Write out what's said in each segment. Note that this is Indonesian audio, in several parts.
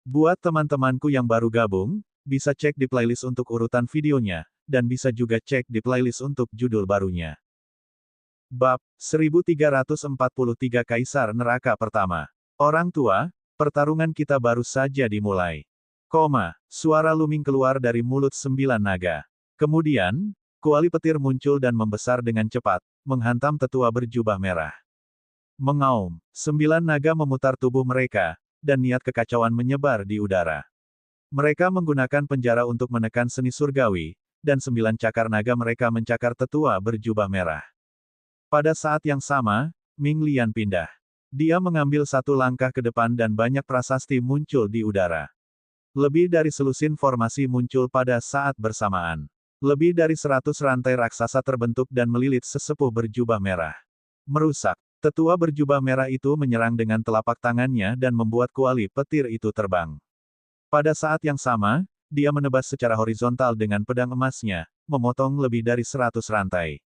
Buat teman-temanku yang baru gabung, bisa cek di playlist untuk urutan videonya, dan bisa juga cek di playlist untuk judul barunya. Bab 1343 Kaisar Neraka Pertama. Orang tua, pertarungan kita baru saja dimulai. Suara luming keluar dari mulut 9 naga. Kemudian, kuali petir muncul dan membesar dengan cepat, menghantam tetua berjubah merah. Mengaum, 9 naga memutar tubuh mereka, dan niat kekacauan menyebar di udara. Mereka menggunakan penjara untuk menekan seni surgawi, dan 9 cakar naga mereka mencakar tetua berjubah merah. Pada saat yang sama, Ming Lian pindah. Dia mengambil satu langkah ke depan dan banyak prasasti muncul di udara. Lebih dari selusin formasi muncul pada saat bersamaan. Lebih dari 100 rantai raksasa terbentuk dan melilit sesepuh berjubah merah. Merusak. Tetua berjubah merah itu menyerang dengan telapak tangannya dan membuat kuali petir itu terbang. Pada saat yang sama, dia menebas secara horizontal dengan pedang emasnya, memotong lebih dari 100 rantai.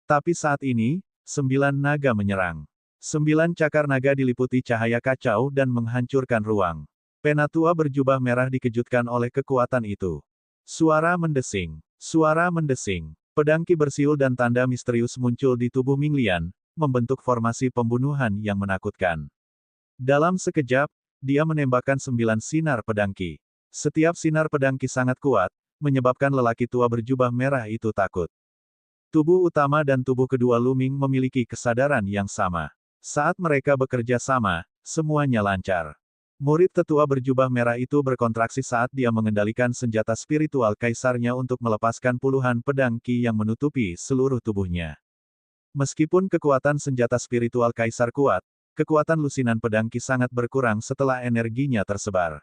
Tapi saat ini, 9 naga menyerang. 9 cakar naga diliputi cahaya kacau dan menghancurkan ruang. Penatua berjubah merah dikejutkan oleh kekuatan itu. Suara mendesing. Suara mendesing. Pedang Ki bersiul dan tanda misterius muncul di tubuh Ming Lian, membentuk formasi pembunuhan yang menakutkan. Dalam sekejap, dia menembakkan 9 sinar pedang Ki. Setiap sinar pedang Ki sangat kuat, menyebabkan lelaki tua berjubah merah itu takut. Tubuh utama dan tubuh kedua Luming memiliki kesadaran yang sama. Saat mereka bekerja sama, semuanya lancar. Murid tetua berjubah merah itu berkontraksi saat dia mengendalikan senjata spiritual kaisarnya untuk melepaskan puluhan pedang Ki yang menutupi seluruh tubuhnya. Meskipun kekuatan senjata spiritual kaisar kuat, kekuatan lusinan pedang Ki sangat berkurang setelah energinya tersebar.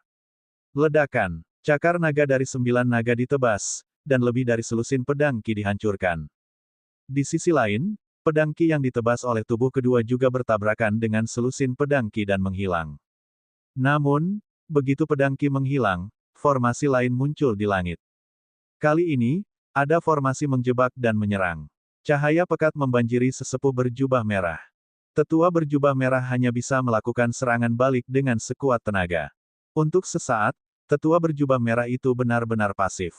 Ledakan. Cakar naga dari 9 naga ditebas, dan lebih dari selusin pedang Ki dihancurkan. Di sisi lain, pedang Ki yang ditebas oleh tubuh kedua juga bertabrakan dengan selusin pedang Ki dan menghilang. Namun, begitu pedang Ki menghilang, formasi lain muncul di langit. Kali ini, ada formasi menjebak dan menyerang. Cahaya pekat membanjiri sesepuh berjubah merah. Tetua berjubah merah hanya bisa melakukan serangan balik dengan sekuat tenaga. Untuk sesaat, tetua berjubah merah itu benar-benar pasif.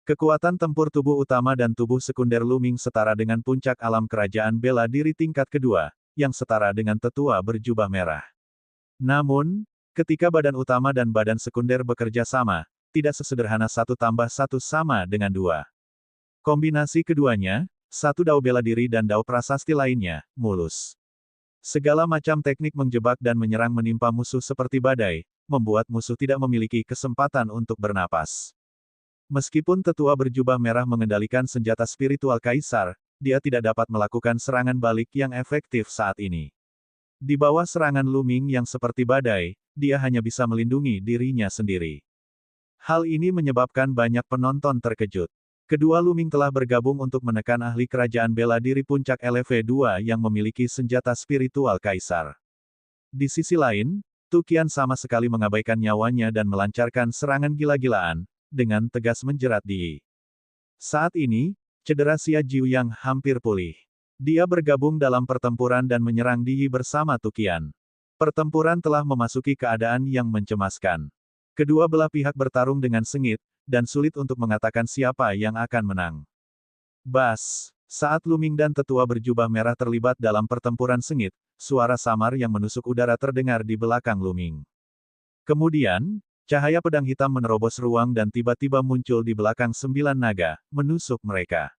Kekuatan tempur tubuh utama dan tubuh sekunder Luming setara dengan puncak alam kerajaan bela diri tingkat kedua, yang setara dengan tetua berjubah merah. Namun, ketika badan utama dan badan sekunder bekerja sama, tidak sesederhana 1 tambah 1 sama dengan 2. Kombinasi keduanya, 1 dao bela diri dan dao prasasti lainnya, mulus. Segala macam teknik menjebak dan menyerang menimpa musuh seperti badai, membuat musuh tidak memiliki kesempatan untuk bernapas. Meskipun tetua berjubah merah mengendalikan senjata spiritual kaisar, dia tidak dapat melakukan serangan balik yang efektif saat ini. Di bawah serangan Luming yang seperti badai, dia hanya bisa melindungi dirinya sendiri. Hal ini menyebabkan banyak penonton terkejut. Kedua Luming telah bergabung untuk menekan ahli kerajaan bela diri puncak LV2 yang memiliki senjata spiritual kaisar. Di sisi lain, Tu Qian sama sekali mengabaikan nyawanya dan melancarkan serangan gila-gilaan, dengan tegas menjerat Di Yi. Saat ini, cedera Xia Jiuyang hampir pulih. Dia bergabung dalam pertempuran dan menyerang Di Yi bersama Tu Qian. Pertempuran telah memasuki keadaan yang mencemaskan. Kedua belah pihak bertarung dengan sengit, dan sulit untuk mengatakan siapa yang akan menang. Bas! Saat Luming dan tetua berjubah merah terlibat dalam pertempuran sengit, suara samar yang menusuk udara terdengar di belakang Luming. Kemudian, cahaya pedang hitam menerobos ruang dan tiba-tiba muncul di belakang 9 naga, menusuk mereka.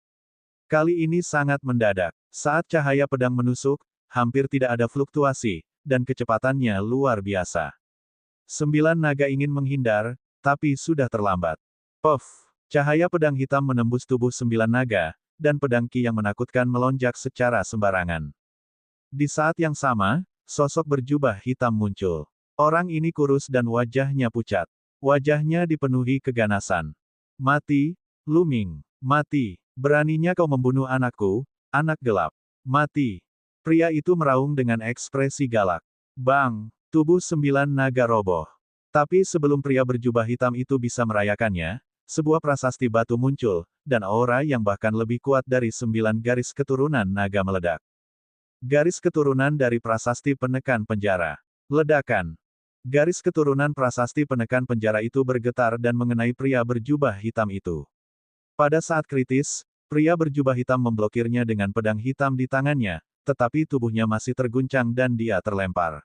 Kali ini sangat mendadak. Saat cahaya pedang menusuk, hampir tidak ada fluktuasi, dan kecepatannya luar biasa. 9 naga ingin menghindar, tapi sudah terlambat. Puff! Cahaya pedang hitam menembus tubuh 9 naga, dan pedang Ki yang menakutkan melonjak secara sembarangan. Di saat yang sama, sosok berjubah hitam muncul. Orang ini kurus dan wajahnya pucat. Wajahnya dipenuhi keganasan. Mati, Luming. Mati. Beraninya kau membunuh anakku, anak gelap. Mati. Pria itu meraung dengan ekspresi galak. Bang! Tubuh 9 naga roboh. Tapi sebelum pria berjubah hitam itu bisa merayakannya, sebuah prasasti batu muncul, dan aura yang bahkan lebih kuat dari 9 garis keturunan naga meledak. Garis keturunan dari prasasti penekan penjara. Ledakan. Garis keturunan prasasti penekan penjara itu bergetar dan mengenai pria berjubah hitam itu. Pada saat kritis, pria berjubah hitam memblokirnya dengan pedang hitam di tangannya, tetapi tubuhnya masih terguncang dan dia terlempar.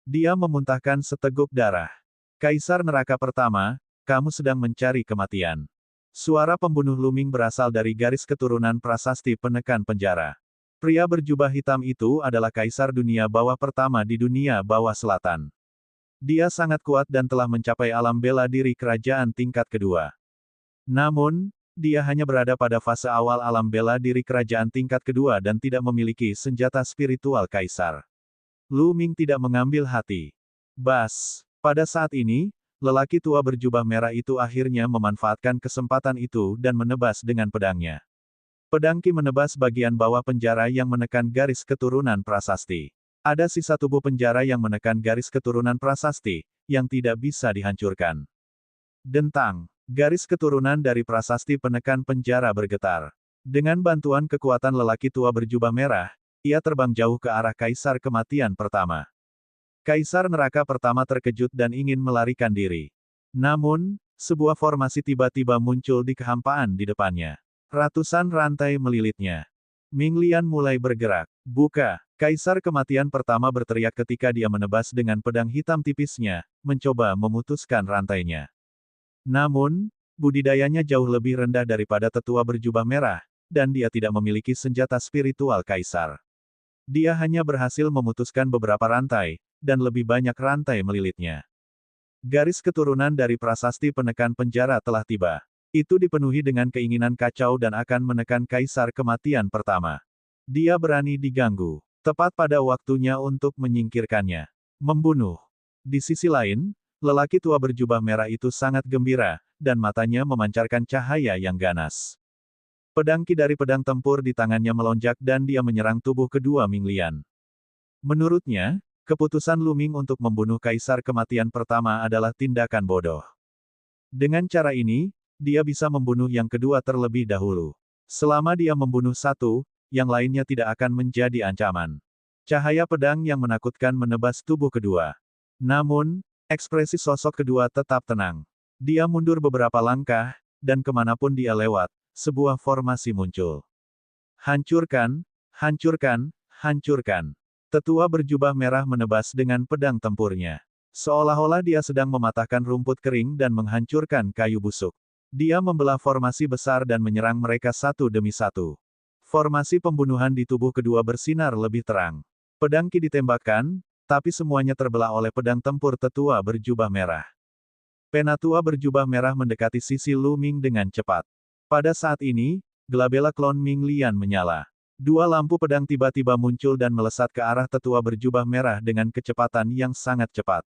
Dia memuntahkan seteguk darah. Kaisar Neraka Pertama, kamu sedang mencari kematian. Suara pembunuh Luming berasal dari garis keturunan prasasti penekan penjara. Pria berjubah hitam itu adalah Kaisar Dunia Bawah Pertama di Dunia Bawah Selatan. Dia sangat kuat dan telah mencapai alam bela diri kerajaan tingkat kedua. Namun, dia hanya berada pada fase awal alam bela diri kerajaan tingkat kedua dan tidak memiliki senjata spiritual kaisar. Lu Ming tidak mengambil hati. Bas. Pada saat ini, lelaki tua berjubah merah itu akhirnya memanfaatkan kesempatan itu dan menebas dengan pedangnya. Pedang Ki menebas bagian bawah penjara yang menekan garis keturunan prasasti. Ada sisa tubuh penjara yang menekan garis keturunan prasasti, yang tidak bisa dihancurkan. Dentang. Garis keturunan dari prasasti penekan penjara bergetar. Dengan bantuan kekuatan lelaki tua berjubah merah, ia terbang jauh ke arah Kaisar Kematian Pertama. Kaisar Neraka Pertama terkejut dan ingin melarikan diri. Namun, sebuah formasi tiba-tiba muncul di kehampaan di depannya. Ratusan rantai melilitnya. Ming Lian mulai bergerak. Buka! Kaisar Kematian Pertama berteriak ketika dia menebas dengan pedang hitam tipisnya, mencoba memutuskan rantainya. Namun, budidayanya jauh lebih rendah daripada tetua berjubah merah, dan dia tidak memiliki senjata spiritual kaisar. Dia hanya berhasil memutuskan beberapa rantai, dan lebih banyak rantai melilitnya. Garis keturunan dari prasasti penekan penjara telah tiba. Itu dipenuhi dengan keinginan kacau dan akan menekan Kaisar Kematian Pertama. Dia berani diganggu. Tepat pada waktunya untuk menyingkirkannya. Membunuh. Di sisi lain, lelaki tua berjubah merah itu sangat gembira, dan matanya memancarkan cahaya yang ganas. Pedang Ki dari pedang tempur di tangannya melonjak dan dia menyerang tubuh kedua Ming Lian. Menurutnya, keputusan Lu Ming untuk membunuh Kaisar Kematian Pertama adalah tindakan bodoh. Dengan cara ini, dia bisa membunuh yang kedua terlebih dahulu. Selama dia membunuh satu, yang lainnya tidak akan menjadi ancaman. Cahaya pedang yang menakutkan menebas tubuh kedua. Namun, ekspresi sosok kedua tetap tenang. Dia mundur beberapa langkah, dan kemanapun dia lewat, sebuah formasi muncul. Hancurkan, hancurkan, hancurkan. Tetua berjubah merah menebas dengan pedang tempurnya. Seolah-olah dia sedang mematahkan rumput kering dan menghancurkan kayu busuk. Dia membelah formasi besar dan menyerang mereka satu demi satu. Formasi pembunuhan di tubuh kedua bersinar lebih terang. Pedang Ki ditembakkan, tapi semuanya terbelah oleh pedang tempur tetua berjubah merah. Penatua berjubah merah mendekati sisi Lu Ming dengan cepat. Pada saat ini, gelabela klon Ming Lian menyala. Dua lampu pedang tiba-tiba muncul dan melesat ke arah tetua berjubah merah dengan kecepatan yang sangat cepat.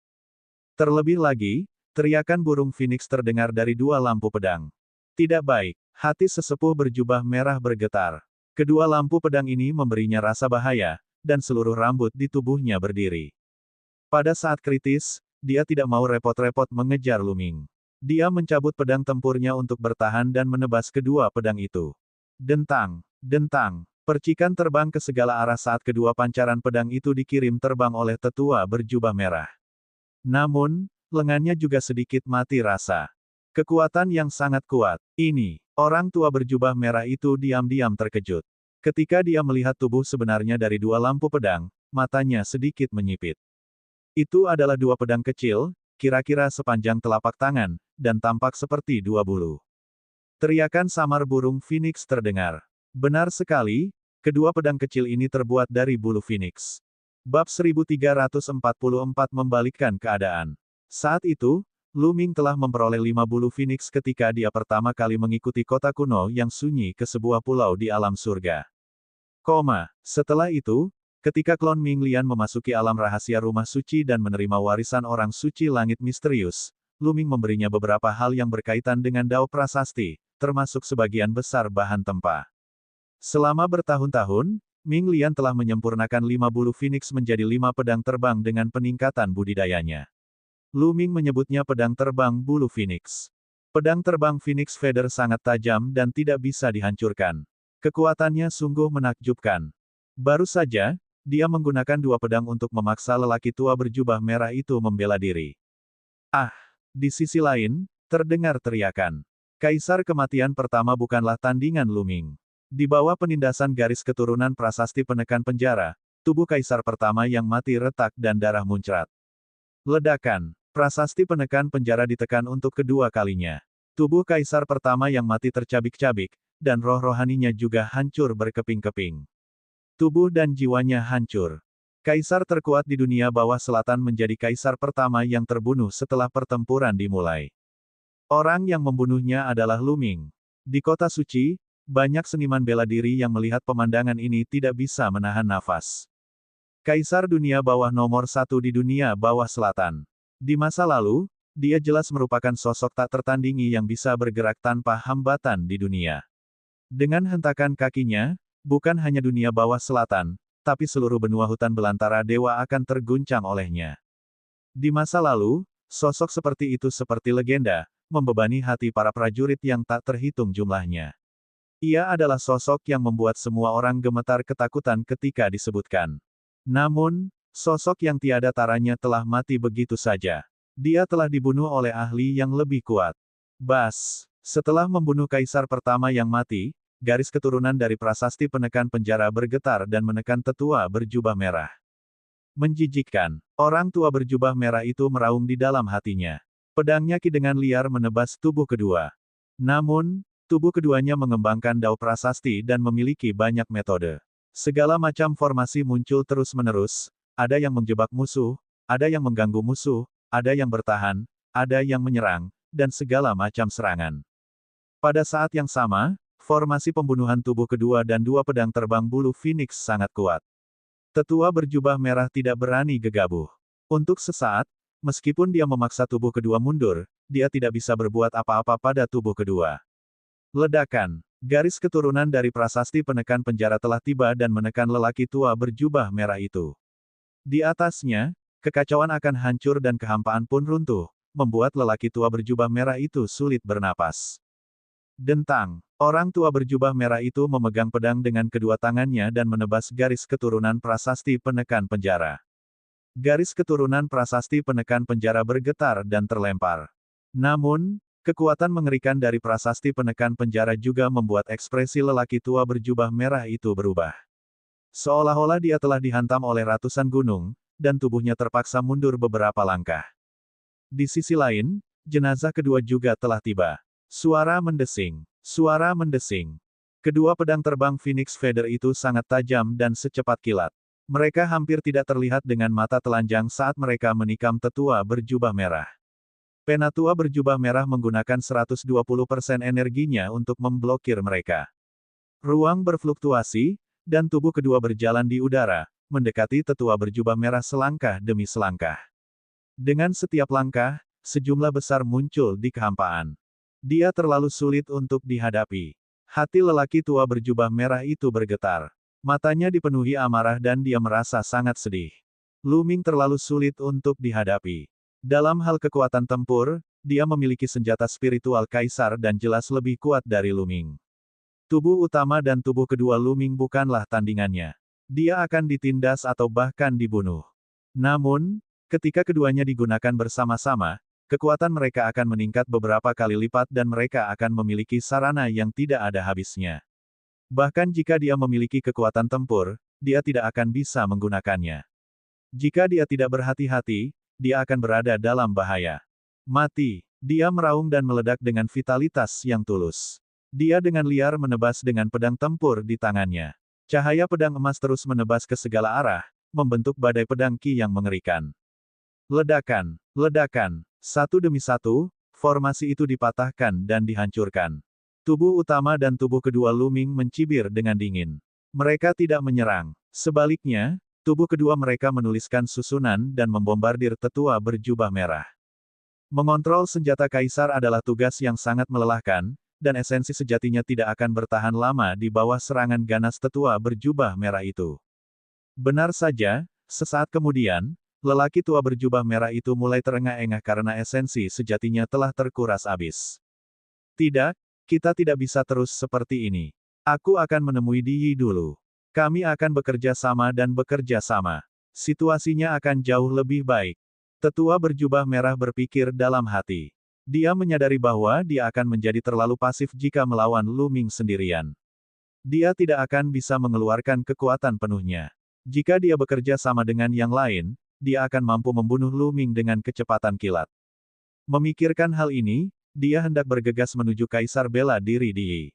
Terlebih lagi, teriakan burung Phoenix terdengar dari dua lampu pedang. Tidak baik, hati sesepuh berjubah merah bergetar. Kedua lampu pedang ini memberinya rasa bahaya, dan seluruh rambut di tubuhnya berdiri. Pada saat kritis, dia tidak mau repot-repot mengejar Lu Ming. Dia mencabut pedang tempurnya untuk bertahan dan menebas kedua pedang itu. Dentang, dentang, percikan terbang ke segala arah saat kedua pancaran pedang itu dikirim terbang oleh tetua berjubah merah. Namun, lengannya juga sedikit mati rasa. Kekuatan yang sangat kuat. Ini, orang tua berjubah merah itu diam-diam terkejut. Ketika dia melihat tubuh sebenarnya dari dua lampu pedang, matanya sedikit menyipit. Itu adalah dua pedang kecil, kira-kira sepanjang telapak tangan, dan tampak seperti dua bulu. Teriakan samar burung Phoenix terdengar. Benar sekali, kedua pedang kecil ini terbuat dari bulu Phoenix. Bab 1344 membalikkan keadaan. Saat itu, Lu Ming telah memperoleh 5 bulu Phoenix ketika dia pertama kali mengikuti kota kuno yang sunyi ke sebuah pulau di alam surga. Setelah itu, ketika klon Ming Lian memasuki alam rahasia rumah suci dan menerima warisan orang suci langit misterius, Lu Ming memberinya beberapa hal yang berkaitan dengan Dao Prasasti, termasuk sebagian besar bahan tempa. Selama bertahun-tahun, Ming Lian telah menyempurnakan 5 bulu Phoenix menjadi 5 pedang terbang dengan peningkatan budidayanya. Lu Ming menyebutnya pedang terbang bulu Phoenix. Pedang terbang Phoenix Feather sangat tajam dan tidak bisa dihancurkan. Kekuatannya sungguh menakjubkan. Baru saja, Dia menggunakan dua pedang untuk memaksa lelaki tua berjubah merah itu membela diri. Ah! Di sisi lain, terdengar teriakan. Kaisar kematian pertama bukanlah tandingan Luming. Di bawah penindasan garis keturunan prasasti penekan penjara, tubuh kaisar pertama yang mati retak dan darah muncrat. Ledakan. Prasasti penekan penjara ditekan untuk kedua kalinya. Tubuh kaisar pertama yang mati tercabik-cabik, dan roh rohaninya juga hancur berkeping-keping. Tubuh dan jiwanya hancur. Kaisar terkuat di dunia bawah selatan menjadi kaisar pertama yang terbunuh setelah pertempuran dimulai. Orang yang membunuhnya adalah Luming. Di kota suci, banyak seniman bela diri yang melihat pemandangan ini tidak bisa menahan nafas. Kaisar dunia bawah nomor satu di dunia bawah selatan. Di masa lalu, dia jelas merupakan sosok tak tertandingi yang bisa bergerak tanpa hambatan di dunia. Dengan hentakan kakinya, bukan hanya dunia bawah selatan, tapi seluruh benua hutan belantara dewa akan terguncang olehnya. Di masa lalu, sosok seperti itu seperti legenda, membebani hati para prajurit yang tak terhitung jumlahnya. Ia adalah sosok yang membuat semua orang gemetar ketakutan ketika disebutkan. Namun, sosok yang tiada taranya telah mati begitu saja. Dia telah dibunuh oleh ahli yang lebih kuat. Bas. Setelah membunuh kaisar pertama yang mati, garis keturunan dari prasasti penekan penjara bergetar dan menekan tetua berjubah merah. Menjijikkan. Orang tua berjubah merah itu meraung di dalam hatinya. Pedangnya dengan liar menebas tubuh kedua. Namun, tubuh keduanya mengembangkan dao prasasti dan memiliki banyak metode. Segala macam formasi muncul terus-menerus, ada yang menjebak musuh, ada yang mengganggu musuh, ada yang bertahan, ada yang menyerang, dan segala macam serangan. Pada saat yang sama, formasi pembunuhan tubuh kedua dan dua pedang terbang bulu Phoenix sangat kuat. Tetua berjubah merah tidak berani gegabah. Untuk sesaat, meskipun dia memaksa tubuh kedua mundur, dia tidak bisa berbuat apa-apa pada tubuh kedua. Ledakan. Garis keturunan dari prasasti penekan penjara telah tiba dan menekan lelaki tua berjubah merah itu. Di atasnya, kekacauan akan hancur dan kehampaan pun runtuh, membuat lelaki tua berjubah merah itu sulit bernapas. Dentang. Orang tua berjubah merah itu memegang pedang dengan kedua tangannya dan menebas garis keturunan prasasti penekan penjara. Garis keturunan prasasti penekan penjara bergetar dan terlempar. Namun, kekuatan mengerikan dari prasasti penekan penjara juga membuat ekspresi lelaki tua berjubah merah itu berubah. Seolah-olah dia telah dihantam oleh ratusan gunung, dan tubuhnya terpaksa mundur beberapa langkah. Di sisi lain, jenazah kedua juga telah tiba. Suara mendesing. Suara mendesing. Kedua pedang terbang Phoenix Feather itu sangat tajam dan secepat kilat. Mereka hampir tidak terlihat dengan mata telanjang saat mereka menikam tetua berjubah merah. Penatua berjubah merah menggunakan 120% energinya untuk memblokir mereka. Ruang berfluktuasi, dan tubuh kedua berjalan di udara, mendekati tetua berjubah merah selangkah demi selangkah. Dengan setiap langkah, sejumlah besar muncul di kehampaan. Dia terlalu sulit untuk dihadapi. Hati lelaki tua berjubah merah itu bergetar. Matanya dipenuhi amarah dan dia merasa sangat sedih. Luming terlalu sulit untuk dihadapi. Dalam hal kekuatan tempur, dia memiliki senjata spiritual kaisar dan jelas lebih kuat dari Luming. Tubuh utama dan tubuh kedua Luming bukanlah tandingannya. Dia akan ditindas atau bahkan dibunuh. Namun, ketika keduanya digunakan bersama-sama, kekuatan mereka akan meningkat beberapa kali lipat dan mereka akan memiliki sarana yang tidak ada habisnya. Bahkan jika dia memiliki kekuatan tempur, dia tidak akan bisa menggunakannya. Jika dia tidak berhati-hati, dia akan berada dalam bahaya. Mati. Dia meraung dan meledak dengan vitalitas yang tulus. Dia dengan liar menebas dengan pedang tempur di tangannya. Cahaya pedang emas terus menebas ke segala arah, membentuk badai pedang ki yang mengerikan. Ledakan, ledakan, satu demi satu, formasi itu dipatahkan dan dihancurkan. Tubuh utama dan tubuh kedua Luming mencibir dengan dingin. Mereka tidak menyerang. Sebaliknya, tubuh kedua mereka menuliskan susunan dan membombardir tetua berjubah merah. Mengontrol senjata kaisar adalah tugas yang sangat melelahkan, dan esensi sejatinya tidak akan bertahan lama di bawah serangan ganas tetua berjubah merah itu. Benar saja, sesaat kemudian, lelaki tua berjubah merah itu mulai terengah-engah karena esensi sejatinya telah terkuras habis. Tidak, kita tidak bisa terus seperti ini. Aku akan menemui Di Yi dulu. Kami akan bekerja sama dan bekerja sama. Situasinya akan jauh lebih baik. Tetua berjubah merah berpikir dalam hati. Dia menyadari bahwa dia akan menjadi terlalu pasif jika melawan Lu Ming sendirian. Dia tidak akan bisa mengeluarkan kekuatan penuhnya. Jika dia bekerja sama dengan yang lain, dia akan mampu membunuh Lu Ming dengan kecepatan kilat. Memikirkan hal ini, dia hendak bergegas menuju Kaisar Bela Diri Di Yi.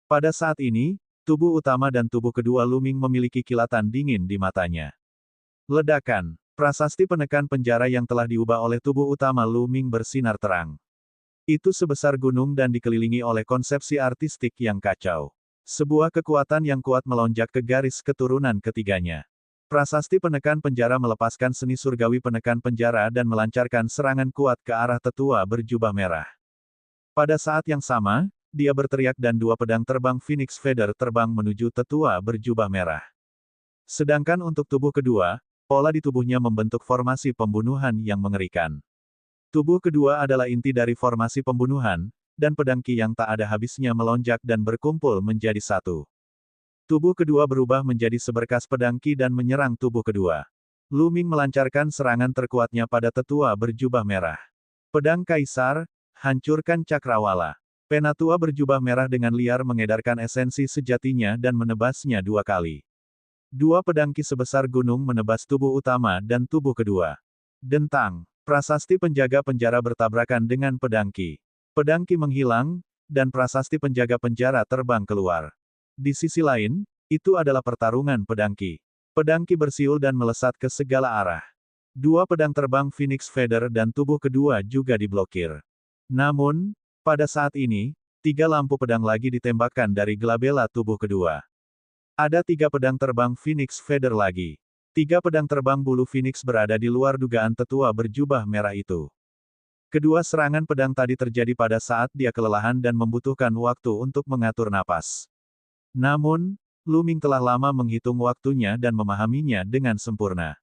Pada saat ini, tubuh utama dan tubuh kedua Lu Ming memiliki kilatan dingin di matanya. Ledakan. Prasasti penekan penjara yang telah diubah oleh tubuh utama Lu Ming bersinar terang. Itu sebesar gunung dan dikelilingi oleh konsepsi artistik yang kacau. Sebuah kekuatan yang kuat melonjak ke garis keturunan ketiganya. Prasasti penekan penjara melepaskan seni surgawi penekan penjara dan melancarkan serangan kuat ke arah tetua berjubah merah. Pada saat yang sama, dia berteriak dan dua pedang terbang Phoenix Feather terbang menuju tetua berjubah merah. Sedangkan untuk tubuh kedua, pola di tubuhnya membentuk formasi pembunuhan yang mengerikan. Tubuh kedua adalah inti dari formasi pembunuhan, dan pedang Qi yang tak ada habisnya melonjak dan berkumpul menjadi satu. Tubuh kedua berubah menjadi seberkas pedang Qi dan menyerang tubuh kedua. Lu Ming melancarkan serangan terkuatnya pada tetua berjubah merah. Pedang Kaisar, hancurkan cakrawala. Penatua berjubah merah dengan liar mengedarkan esensi sejatinya dan menebasnya dua kali. Dua pedang Qi sebesar gunung menebas tubuh utama dan tubuh kedua. Dentang. Prasasti penjaga penjara bertabrakan dengan pedang Qi. Pedang Qi menghilang, dan prasasti penjaga penjara terbang keluar. Di sisi lain, itu adalah pertarungan pedang Qi. Pedang Qi bersiul dan melesat ke segala arah. Dua pedang terbang Phoenix Feather dan tubuh kedua juga diblokir. Namun, pada saat ini, tiga lampu pedang lagi ditembakkan dari glabella tubuh kedua. Ada tiga pedang terbang Phoenix Feather lagi. Tiga pedang terbang bulu Phoenix berada di luar dugaan tetua berjubah merah itu. Kedua serangan pedang tadi terjadi pada saat dia kelelahan dan membutuhkan waktu untuk mengatur napas. Namun, Lu Ming telah lama menghitung waktunya dan memahaminya dengan sempurna.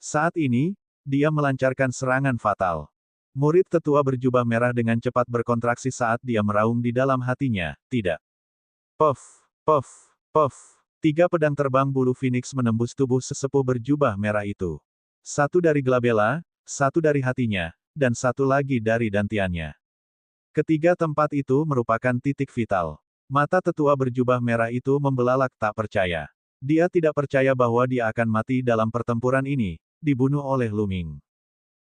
Saat ini, dia melancarkan serangan fatal. Murid tetua berjubah merah dengan cepat berkontraksi saat dia meraung di dalam hatinya, tidak. Puff, puff, puff. Tiga pedang terbang bulu Phoenix menembus tubuh sesepuh berjubah merah itu. Satu dari glabella, satu dari hatinya, dan satu lagi dari dantiannya. Ketiga tempat itu merupakan titik vital. Mata tetua berjubah merah itu membelalak tak percaya. Dia tidak percaya bahwa dia akan mati dalam pertempuran ini, dibunuh oleh Lu Ming.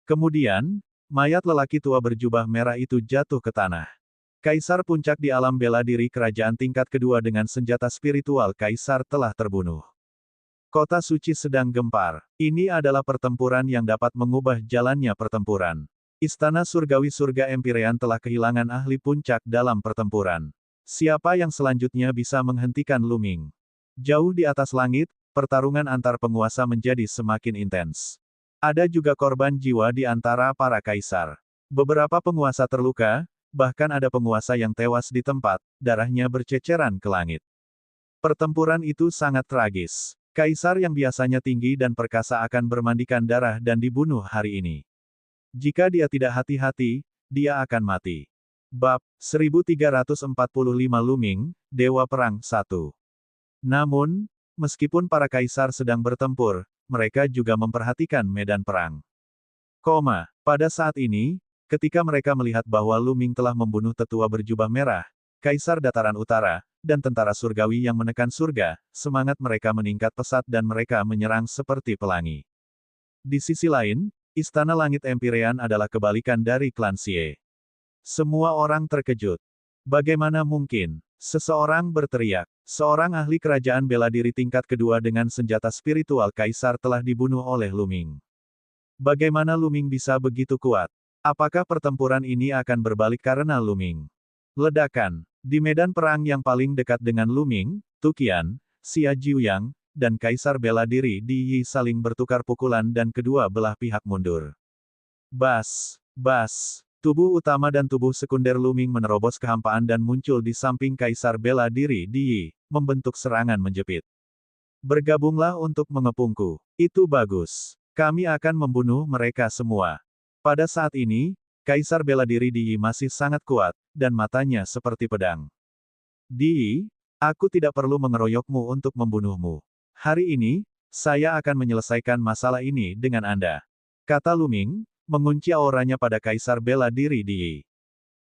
Kemudian, mayat lelaki tua berjubah merah itu jatuh ke tanah. Kaisar puncak di alam bela diri kerajaan tingkat kedua dengan senjata spiritual Kaisar telah terbunuh. Kota suci sedang gempar. Ini adalah pertempuran yang dapat mengubah jalannya pertempuran. Istana surgawi surga Empyrean telah kehilangan ahli puncak dalam pertempuran. Siapa yang selanjutnya bisa menghentikan Lu Ming? Jauh di atas langit, pertarungan antar penguasa menjadi semakin intens. Ada juga korban jiwa di antara para kaisar. Beberapa penguasa terluka, bahkan ada penguasa yang tewas di tempat, darahnya berceceran ke langit. Pertempuran itu sangat tragis. Kaisar yang biasanya tinggi dan perkasa akan bermandikan darah dan dibunuh hari ini. Jika dia tidak hati-hati, dia akan mati. Bab 1345 Lu Ming, Dewa Perang 1. Namun, meskipun para kaisar sedang bertempur, mereka juga memperhatikan medan perang. Pada saat ini, ketika mereka melihat bahwa Lu Ming telah membunuh tetua berjubah merah, Kaisar Dataran Utara, dan tentara surgawi yang menekan surga, semangat mereka meningkat pesat dan mereka menyerang seperti pelangi. Di sisi lain, Istana Langit Empyrean adalah kebalikan dari klan Xie. Semua orang terkejut. Bagaimana mungkin? Seseorang berteriak. Seorang ahli kerajaan bela diri tingkat kedua dengan senjata spiritual Kaisar telah dibunuh oleh Lu Ming. Bagaimana Lu Ming bisa begitu kuat? Apakah pertempuran ini akan berbalik karena Lu Ming? Ledakan. Di medan perang yang paling dekat dengan Lu Ming, Tu Qian, Xia Jiuyang, dan Kaisar Bela Diri Di Yi saling bertukar pukulan dan kedua belah pihak mundur. Bas, bas. Tubuh utama dan tubuh sekunder Lu Ming menerobos kehampaan dan muncul di samping Kaisar Bela Diri Di Yi, membentuk serangan menjepit. Bergabunglah untuk mengepungku. Itu bagus. Kami akan membunuh mereka semua. Pada saat ini, Kaisar Bela Diri Di Yi masih sangat kuat, dan matanya seperti pedang. Di Yi, Aku tidak perlu mengeroyokmu untuk membunuhmu. Hari ini, saya akan menyelesaikan masalah ini dengan Anda. Kata Lu Ming, mengunci auranya pada Kaisar Bela Diri Di.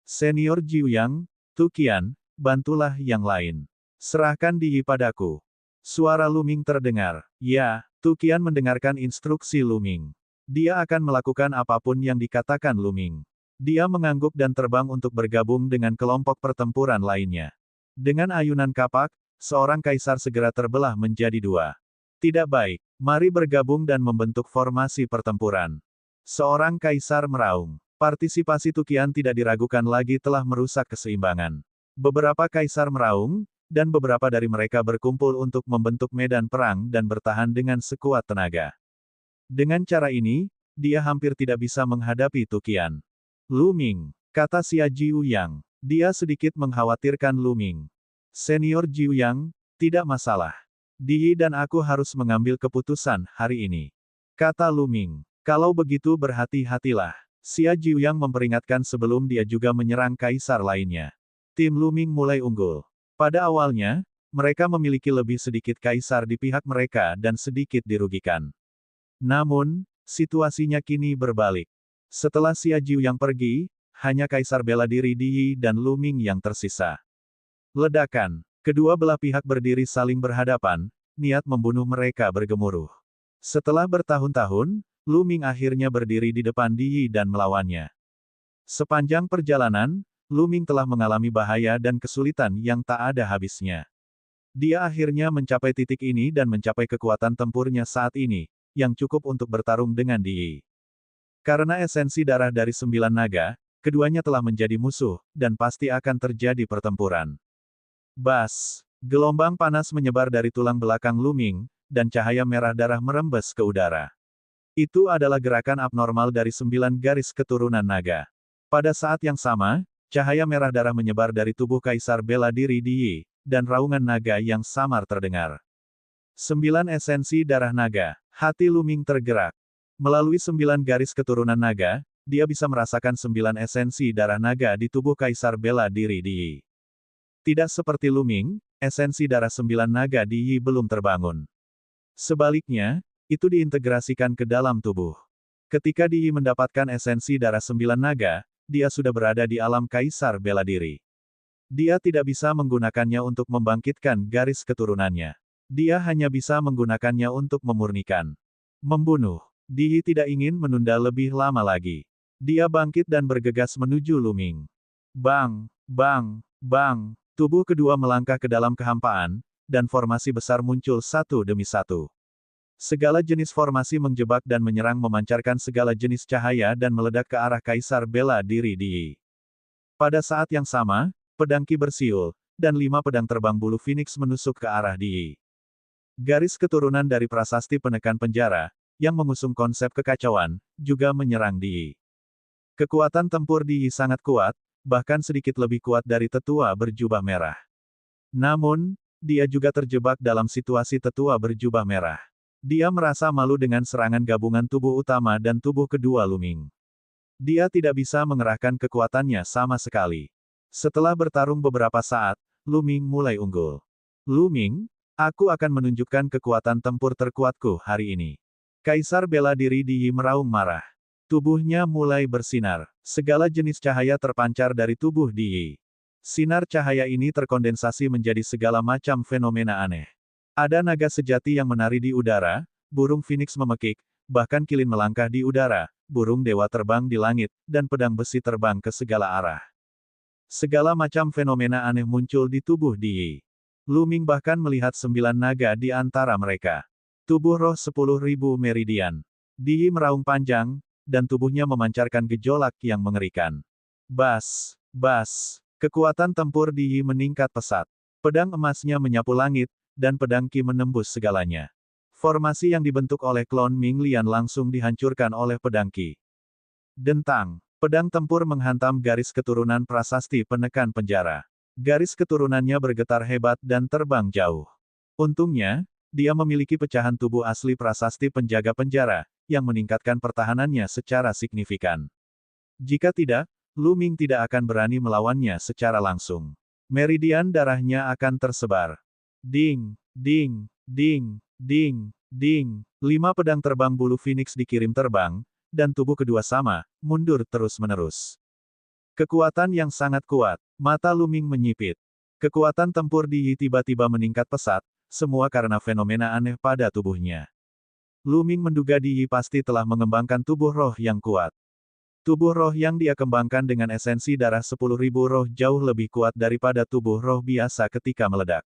Senior Jiu Yang, Tu Qian, bantulah yang lain. Serahkan Di padaku. Suara Lu Ming terdengar. Ya, Tu Qian mendengarkan instruksi Lu Ming. Dia akan melakukan apapun yang dikatakan Lu Ming. Dia mengangguk dan terbang untuk bergabung dengan kelompok pertempuran lainnya. Dengan ayunan kapak, seorang kaisar segera terbelah menjadi dua. Tidak baik, mari bergabung dan membentuk formasi pertempuran. Seorang kaisar meraung. Partisipasi Tu Qian tidak diragukan lagi telah merusak keseimbangan. Beberapa kaisar meraung, dan beberapa dari mereka berkumpul untuk membentuk medan perang dan bertahan dengan sekuat tenaga. Dengan cara ini, dia hampir tidak bisa menghadapi Tu Qian. Lu Ming, kata Xia Jiu Yang. Dia sedikit mengkhawatirkan Lu Ming. Senior Jiu Yang, tidak masalah. Di dan aku harus mengambil keputusan hari ini. Kata Lu Ming. Kalau begitu berhati-hatilah. Xia Jiu Yang memperingatkan sebelum dia juga menyerang kaisar lainnya. Tim Lu Ming mulai unggul. Pada awalnya, mereka memiliki lebih sedikit kaisar di pihak mereka dan sedikit dirugikan. Namun, situasinya kini berbalik. Setelah Xia Jiu Yang pergi, hanya Kaisar Bela Diri Di dan Lu Ming yang tersisa. Ledakan. Kedua belah pihak berdiri saling berhadapan, niat membunuh mereka bergemuruh. Setelah bertahun-tahun, Lu Ming akhirnya berdiri di depan Di dan melawannya. Sepanjang perjalanan, Lu Ming telah mengalami bahaya dan kesulitan yang tak ada habisnya. Dia akhirnya mencapai titik ini dan mencapai kekuatan tempurnya saat ini, yang cukup untuk bertarung dengan Di. Karena esensi darah dari 9 naga, keduanya telah menjadi musuh, dan pasti akan terjadi pertempuran. Bas! Gelombang panas menyebar dari tulang belakang Lu Ming, dan cahaya merah darah merembes ke udara. Itu adalah gerakan abnormal dari 9 garis keturunan naga. Pada saat yang sama, cahaya merah darah menyebar dari tubuh Kaisar Bela Diri Di, dan raungan naga yang samar terdengar. 9 esensi darah naga. Hati Lu Ming tergerak. Melalui 9 garis keturunan naga, dia bisa merasakan 9 esensi darah naga di tubuh Kaisar Bela Diri Di. Tidak seperti Lu Ming, esensi darah 9 naga di Yi belum terbangun. Sebaliknya, itu diintegrasikan ke dalam tubuh. Ketika Di Yi mendapatkan esensi darah 9 naga, dia sudah berada di alam Kaisar Bela Diri. Dia tidak bisa menggunakannya untuk membangkitkan garis keturunannya. Dia hanya bisa menggunakannya untuk memurnikan. Membunuh. Di Yi tidak ingin menunda lebih lama lagi. Dia bangkit dan bergegas menuju Lu Ming. Bang, bang, bang. Tubuh kedua melangkah ke dalam kehampaan, dan formasi besar muncul satu demi satu. Segala jenis formasi menjebak dan menyerang memancarkan segala jenis cahaya dan meledak ke arah Kaisar Bela Diri Di. Pada saat yang sama, pedang Qi bersiul, dan 5 pedang terbang bulu Phoenix menusuk ke arah Di. Garis keturunan dari prasasti penekan penjara, yang mengusung konsep kekacauan, juga menyerang Di. Kekuatan tempur Di sangat kuat, bahkan sedikit lebih kuat dari tetua berjubah merah. Namun, dia juga terjebak dalam situasi tetua berjubah merah. Dia merasa malu dengan serangan gabungan tubuh utama dan tubuh kedua Lu Ming. Dia tidak bisa mengerahkan kekuatannya sama sekali. Setelah bertarung beberapa saat, Lu Ming mulai unggul. Lu Ming, aku akan menunjukkan kekuatan tempur terkuatku hari ini. Kaisar Bela Diri Di meraung marah. Tubuhnya mulai bersinar. Segala jenis cahaya terpancar dari tubuh Di. Sinar cahaya ini terkondensasi menjadi segala macam fenomena aneh. Ada naga sejati yang menari di udara, burung Phoenix memekik, bahkan kilin melangkah di udara, burung dewa terbang di langit, dan pedang besi terbang ke segala arah. Segala macam fenomena aneh muncul di tubuh Di. Lu Ming bahkan melihat 9 naga di antara mereka. Tubuh roh 10.000 meridian. Di meraung panjang, dan tubuhnya memancarkan gejolak yang mengerikan. Bas, bas, kekuatan tempur Di meningkat pesat. Pedang emasnya menyapu langit, dan pedang Qi menembus segalanya. Formasi yang dibentuk oleh klon Ming Lian langsung dihancurkan oleh pedang Qi. Dentang, pedang tempur menghantam garis keturunan prasasti penekan penjara. Garis keturunannya bergetar hebat dan terbang jauh. Untungnya, dia memiliki pecahan tubuh asli prasasti penjaga penjara, yang meningkatkan pertahanannya secara signifikan. Jika tidak, Lu Ming tidak akan berani melawannya secara langsung. Meridian darahnya akan tersebar. Ding, ding, ding, ding, ding. 5 pedang terbang bulu Phoenix dikirim terbang, dan tubuh kedua sama, mundur terus-menerus. Kekuatan yang sangat kuat. Mata Luming menyipit. Kekuatan tempur Di Yi tiba-tiba meningkat pesat, semua karena fenomena aneh pada tubuhnya. Luming menduga Di Yi pasti telah mengembangkan tubuh roh yang kuat. Tubuh roh yang dia kembangkan dengan esensi darah 10.000 roh jauh lebih kuat daripada tubuh roh biasa ketika meledak.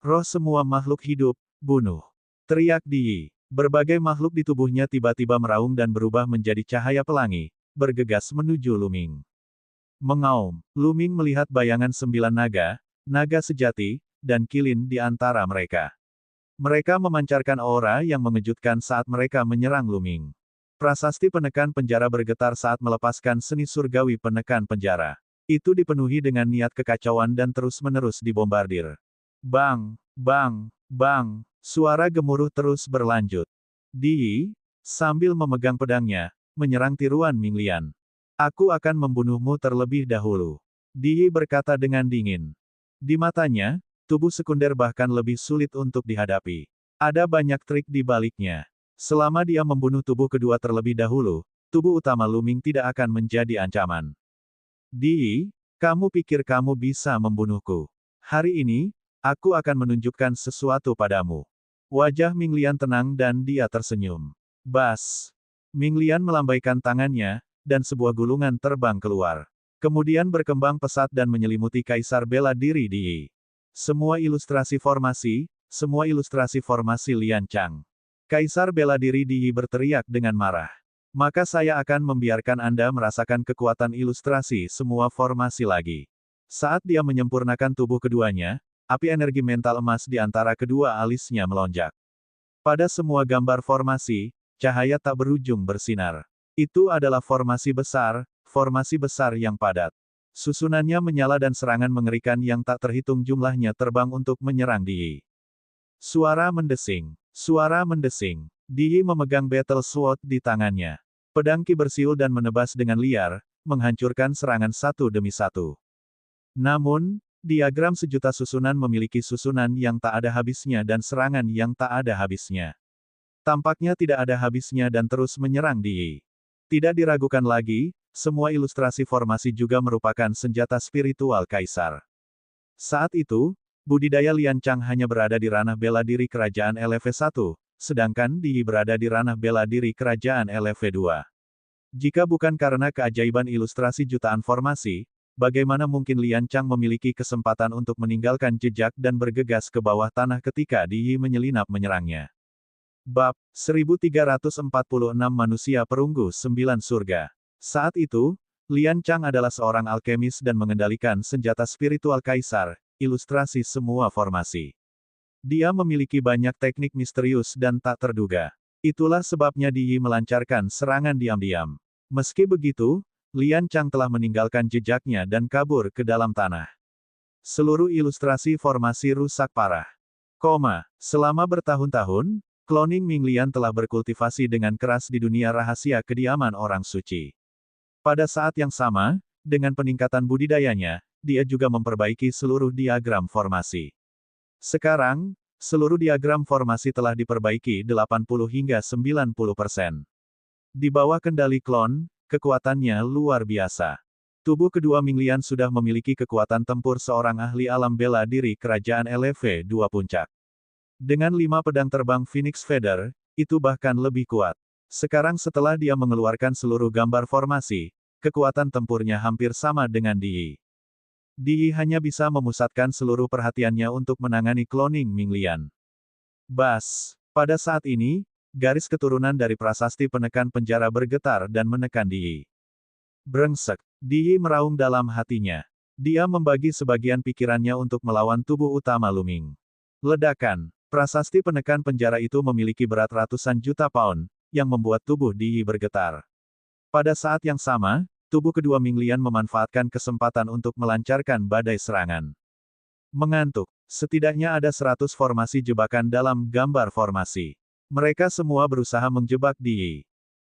Roh semua makhluk hidup, bunuh. Teriak Di Yi. Berbagai makhluk di tubuhnya tiba-tiba meraung dan berubah menjadi cahaya pelangi, bergegas menuju Luming. Mengaum, Luming melihat bayangan 9 naga, naga sejati, dan kilin di antara mereka. Mereka memancarkan aura yang mengejutkan saat mereka menyerang Luming. Prasasti penekan penjara bergetar saat melepaskan seni surgawi penekan penjara. Itu dipenuhi dengan niat kekacauan dan terus-menerus dibombardir. Bang, bang, bang, suara gemuruh terus berlanjut. Di Yi, sambil memegang pedangnya, menyerang tiruan Minglian. Aku akan membunuhmu terlebih dahulu. Di Yi berkata dengan dingin. Di matanya, tubuh sekunder bahkan lebih sulit untuk dihadapi. Ada banyak trik di baliknya. Selama dia membunuh tubuh kedua terlebih dahulu, tubuh utama Luming tidak akan menjadi ancaman. Di Yi, kamu pikir kamu bisa membunuhku? Hari ini, aku akan menunjukkan sesuatu padamu. Wajah Minglian tenang dan dia tersenyum. Bas! Minglian melambaikan tangannya, dan sebuah gulungan terbang keluar. Kemudian berkembang pesat dan menyelimuti Kaisar Bela Diri Di Yi. Semua ilustrasi formasi Lian Chang. Kaisar Bela Diri Di Yi berteriak dengan marah. Maka saya akan membiarkan Anda merasakan kekuatan ilustrasi semua formasi lagi. Saat dia menyempurnakan tubuh keduanya, api energi mental emas di antara kedua alisnya melonjak. Pada semua gambar formasi, cahaya tak berujung bersinar. Itu adalah formasi besar yang padat. Susunannya menyala dan serangan mengerikan yang tak terhitung jumlahnya terbang untuk menyerang Di Yi. Suara mendesing. Suara mendesing. Di Yi memegang Battle Sword di tangannya. Pedang Ki bersiul dan menebas dengan liar, menghancurkan serangan satu demi satu. Namun, diagram sejuta susunan memiliki susunan yang tak ada habisnya dan serangan yang tak ada habisnya. Tampaknya tidak ada habisnya dan terus menyerang Di Yi. Tidak diragukan lagi, semua ilustrasi formasi juga merupakan senjata spiritual Kaisar. Saat itu, budidaya Lian Chang hanya berada di ranah bela diri kerajaan LV1, sedangkan Di Yi berada di ranah bela diri kerajaan LV2. Jika bukan karena keajaiban ilustrasi jutaan formasi, bagaimana mungkin Lian Chang memiliki kesempatan untuk meninggalkan jejak dan bergegas ke bawah tanah ketika Di Yi menyelinap menyerangnya. Bab 1346 Manusia Perunggu 9 Surga. Saat itu, Lian Chang adalah seorang alkemis dan mengendalikan senjata spiritual Kaisar, ilustrasi semua formasi. Dia memiliki banyak teknik misterius dan tak terduga. Itulah sebabnya Di Yi melancarkan serangan diam-diam. Meski begitu, Lian Chang telah meninggalkan jejaknya dan kabur ke dalam tanah. Seluruh ilustrasi formasi rusak parah. Selama bertahun-tahun, cloning Minglian telah berkultivasi dengan keras di dunia rahasia kediaman orang suci. Pada saat yang sama, dengan peningkatan budidayanya, dia juga memperbaiki seluruh diagram formasi. Sekarang, seluruh diagram formasi telah diperbaiki 80 hingga 90%. Di bawah kendali klon, kekuatannya luar biasa. Tubuh kedua Minglian sudah memiliki kekuatan tempur seorang ahli alam bela diri kerajaan LV2 Puncak. Dengan 5 pedang terbang Phoenix Feather, itu bahkan lebih kuat. Sekarang setelah dia mengeluarkan seluruh gambar formasi, kekuatan tempurnya hampir sama dengan Di Yi. Di Yi hanya bisa memusatkan seluruh perhatiannya untuk menangani cloning Minglian. Bas! Pada saat ini, garis keturunan dari prasasti penekan penjara bergetar dan menekan Di Yi. Brengsek! Di Yi meraung dalam hatinya. Dia membagi sebagian pikirannya untuk melawan tubuh utama Luming. Ledakan! Prasasti penekan penjara itu memiliki berat ratusan juta pound, yang membuat tubuh Di Yi bergetar. Pada saat yang sama, tubuh kedua Minglian memanfaatkan kesempatan untuk melancarkan badai serangan. Mengantuk. Setidaknya ada 100 formasi jebakan dalam gambar formasi. Mereka semua berusaha menjebak Di Yi.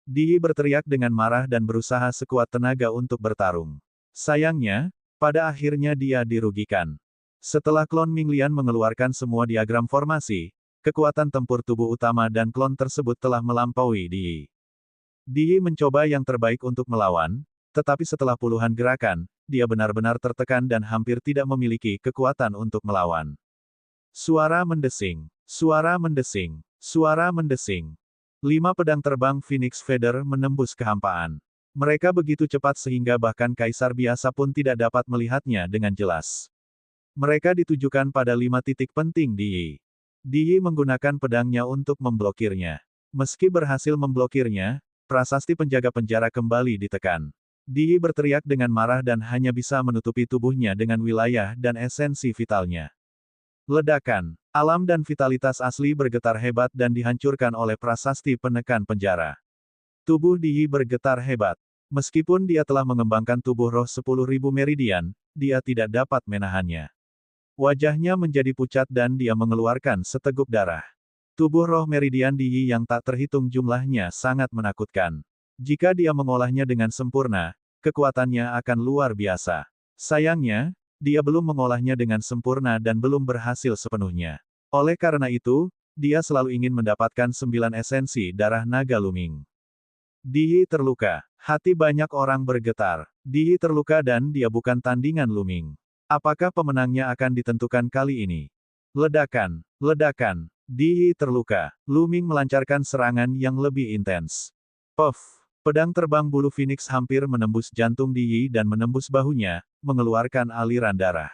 Di Yi berteriak dengan marah dan berusaha sekuat tenaga untuk bertarung. Sayangnya, Pada akhirnya dia dirugikan. Setelah klon Minglian mengeluarkan semua diagram formasi, kekuatan tempur tubuh utama dan klon tersebut telah melampaui Di. Di mencoba yang terbaik untuk melawan, tetapi setelah puluhan gerakan, dia benar-benar tertekan dan hampir tidak memiliki kekuatan untuk melawan. Suara mendesing, suara mendesing, suara mendesing. 5 pedang terbang Phoenix Feather menembus kehampaan. Mereka begitu cepat sehingga bahkan kaisar biasa pun tidak dapat melihatnya dengan jelas. Mereka ditujukan pada 5 titik penting Di Yi. Di Yi menggunakan pedangnya untuk memblokirnya. Meski berhasil memblokirnya, prasasti penjaga penjara kembali ditekan. Di Yi berteriak dengan marah dan hanya bisa menutupi tubuhnya dengan wilayah dan esensi vitalnya. Ledakan, alam dan vitalitas asli bergetar hebat dan dihancurkan oleh prasasti penekan penjara. Tubuh Di Yi bergetar hebat. Meskipun dia telah mengembangkan tubuh roh 10.000 meridian, dia tidak dapat menahannya. Wajahnya menjadi pucat dan dia mengeluarkan seteguk darah. Tubuh roh meridian Di Yi yang tak terhitung jumlahnya sangat menakutkan. Jika dia mengolahnya dengan sempurna, kekuatannya akan luar biasa. Sayangnya, dia belum mengolahnya dengan sempurna dan belum berhasil sepenuhnya. Oleh karena itu, dia selalu ingin mendapatkan 9 esensi darah naga Luming. Di Yi terluka. Hati banyak orang bergetar. Di Yi terluka dan dia bukan tandingan Luming. Apakah pemenangnya akan ditentukan kali ini? Ledakan, ledakan. Di Yi terluka. Luming melancarkan serangan yang lebih intens. Puff. Pedang terbang bulu Phoenix hampir menembus jantung Di Yi dan menembus bahunya, mengeluarkan aliran darah.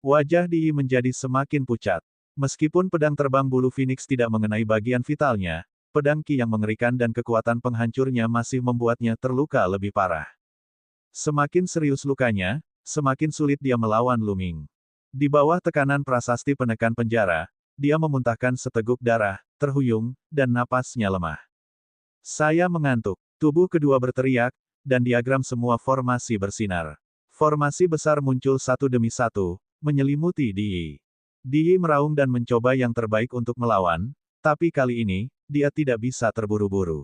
Wajah Di Yi menjadi semakin pucat. Meskipun pedang terbang bulu Phoenix tidak mengenai bagian vitalnya, pedang Ki yang mengerikan dan kekuatan penghancurnya masih membuatnya terluka lebih parah. Semakin serius lukanya, semakin sulit dia melawan Luming. Di bawah tekanan prasasti penekan penjara, dia memuntahkan seteguk darah, terhuyung, dan napasnya lemah. Saya mengantuk. Tubuh kedua berteriak, dan diagram semua formasi bersinar. Formasi besar muncul satu demi satu, menyelimuti Di Yi. Di Yi meraung dan mencoba yang terbaik untuk melawan, tapi kali ini, dia tidak bisa terburu-buru.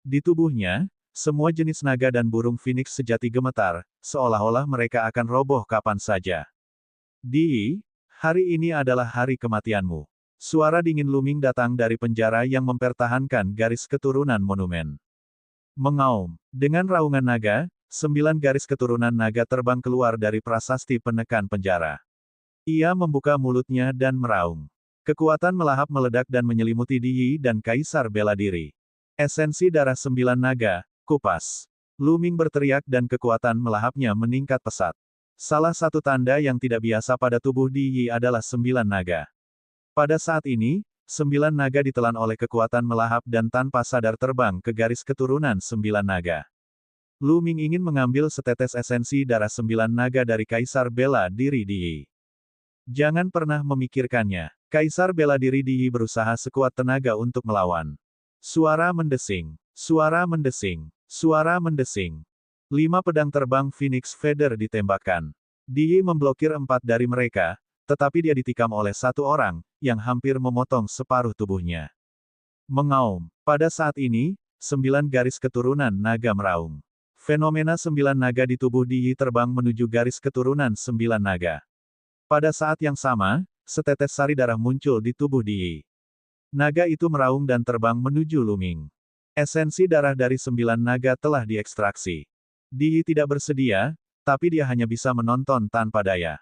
Di tubuhnya, semua jenis naga dan burung Phoenix sejati gemetar, seolah-olah mereka akan roboh kapan saja. Di Yi, hari ini adalah hari kematianmu. Suara dingin Luming datang dari penjara yang mempertahankan garis keturunan monumen. Mengaum. Dengan raungan naga, 9 garis keturunan naga terbang keluar dari prasasti penekan penjara. Ia membuka mulutnya dan meraung. Kekuatan melahap meledak dan menyelimuti Di Yi dan Kaisar Bela Diri. Esensi darah 9 naga, kupas. Luming berteriak dan kekuatan melahapnya meningkat pesat. Salah satu tanda yang tidak biasa pada tubuh Di Yi adalah 9 naga. Pada saat ini, 9 naga ditelan oleh kekuatan melahap dan tanpa sadar terbang ke garis keturunan 9 naga. Luming ingin mengambil setetes esensi darah 9 naga dari Kaisar Bela Diri Di Yi. Jangan pernah memikirkannya. Kaisar Bela Diri Di Yi berusaha sekuat tenaga untuk melawan. Suara mendesing. Suara mendesing. Suara mendesing. 5 pedang terbang Phoenix Feather ditembakkan. Di Yi memblokir 4 dari mereka, tetapi dia ditikam oleh satu orang, yang hampir memotong separuh tubuhnya. Mengaum. Pada saat ini, 9 garis keturunan naga meraung. Fenomena 9 naga di tubuh Di Yi terbang menuju garis keturunan 9 naga. Pada saat yang sama, setetes sari darah muncul di tubuh Di Yi. Naga itu meraung dan terbang menuju Luming. Esensi darah dari 9 naga telah diekstraksi. Di Yi tidak bersedia, tapi dia hanya bisa menonton tanpa daya.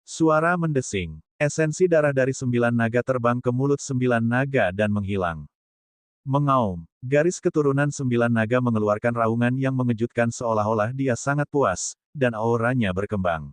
Suara mendesing. Esensi darah dari 9 naga terbang ke mulut 9 naga dan menghilang. Mengaum. Garis keturunan 9 naga mengeluarkan raungan yang mengejutkan seolah-olah dia sangat puas, dan auranya berkembang.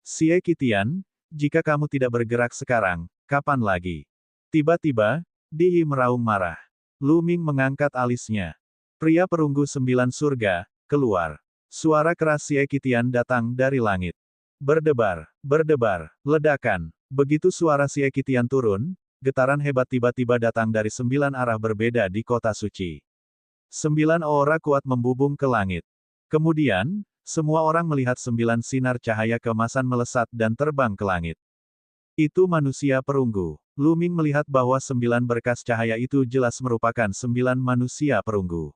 Xie Qitian, jika kamu tidak bergerak sekarang, kapan lagi? Tiba-tiba, Di Yi meraung marah. Luming mengangkat alisnya. Pria perunggu 9 surga, keluar. Suara keras Xie Qitian datang dari langit. Berdebar, berdebar, ledakan. Begitu suara Xie Qitian turun, getaran hebat tiba-tiba datang dari 9 arah berbeda di kota suci. 9 aura kuat membubung ke langit. Kemudian, semua orang melihat 9 sinar cahaya keemasan melesat dan terbang ke langit. Itu manusia perunggu. Luming melihat bahwa 9 berkas cahaya itu jelas merupakan 9 manusia perunggu.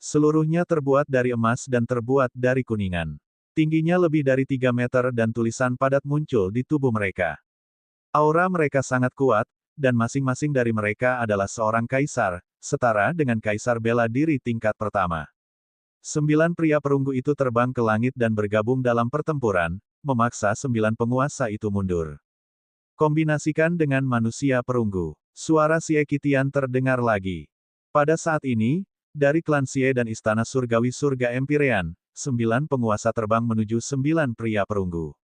Seluruhnya terbuat dari emas dan terbuat dari kuningan. Tingginya lebih dari 3 meter dan tulisan padat muncul di tubuh mereka. Aura mereka sangat kuat, dan masing-masing dari mereka adalah seorang kaisar, setara dengan kaisar bela diri tingkat pertama. 9 pria perunggu itu terbang ke langit dan bergabung dalam pertempuran, memaksa 9 penguasa itu mundur. Kombinasikan dengan manusia perunggu. Suara Xie Qitian terdengar lagi. Pada saat ini, dari klan Xie dan istana surgawi surga Empyrean, 9 penguasa terbang menuju 9 pria perunggu.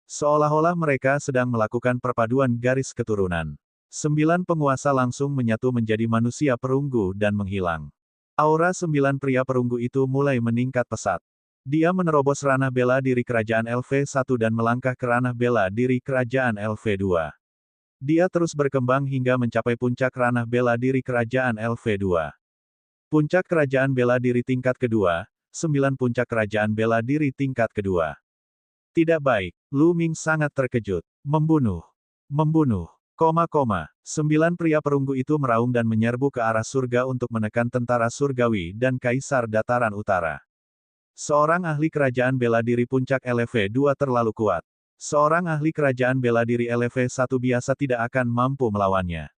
Seolah-olah mereka sedang melakukan perpaduan garis keturunan. 9 penguasa langsung menyatu menjadi manusia perunggu dan menghilang. Aura 9 pria perunggu itu mulai meningkat pesat. Dia menerobos ranah bela diri kerajaan LV1 dan melangkah ke ranah bela diri kerajaan LV2. Dia terus berkembang hingga mencapai puncak ranah bela diri kerajaan LV2. Puncak kerajaan bela diri tingkat kedua, 9 puncak kerajaan bela diri tingkat kedua. Tidak baik, Lu Ming sangat terkejut. Membunuh. Membunuh. 9 pria perunggu itu meraung dan menyerbu ke arah surga untuk menekan tentara surgawi dan kaisar dataran utara. Seorang ahli kerajaan bela diri puncak LV2 terlalu kuat. Seorang ahli kerajaan bela diri LV1 biasa tidak akan mampu melawannya.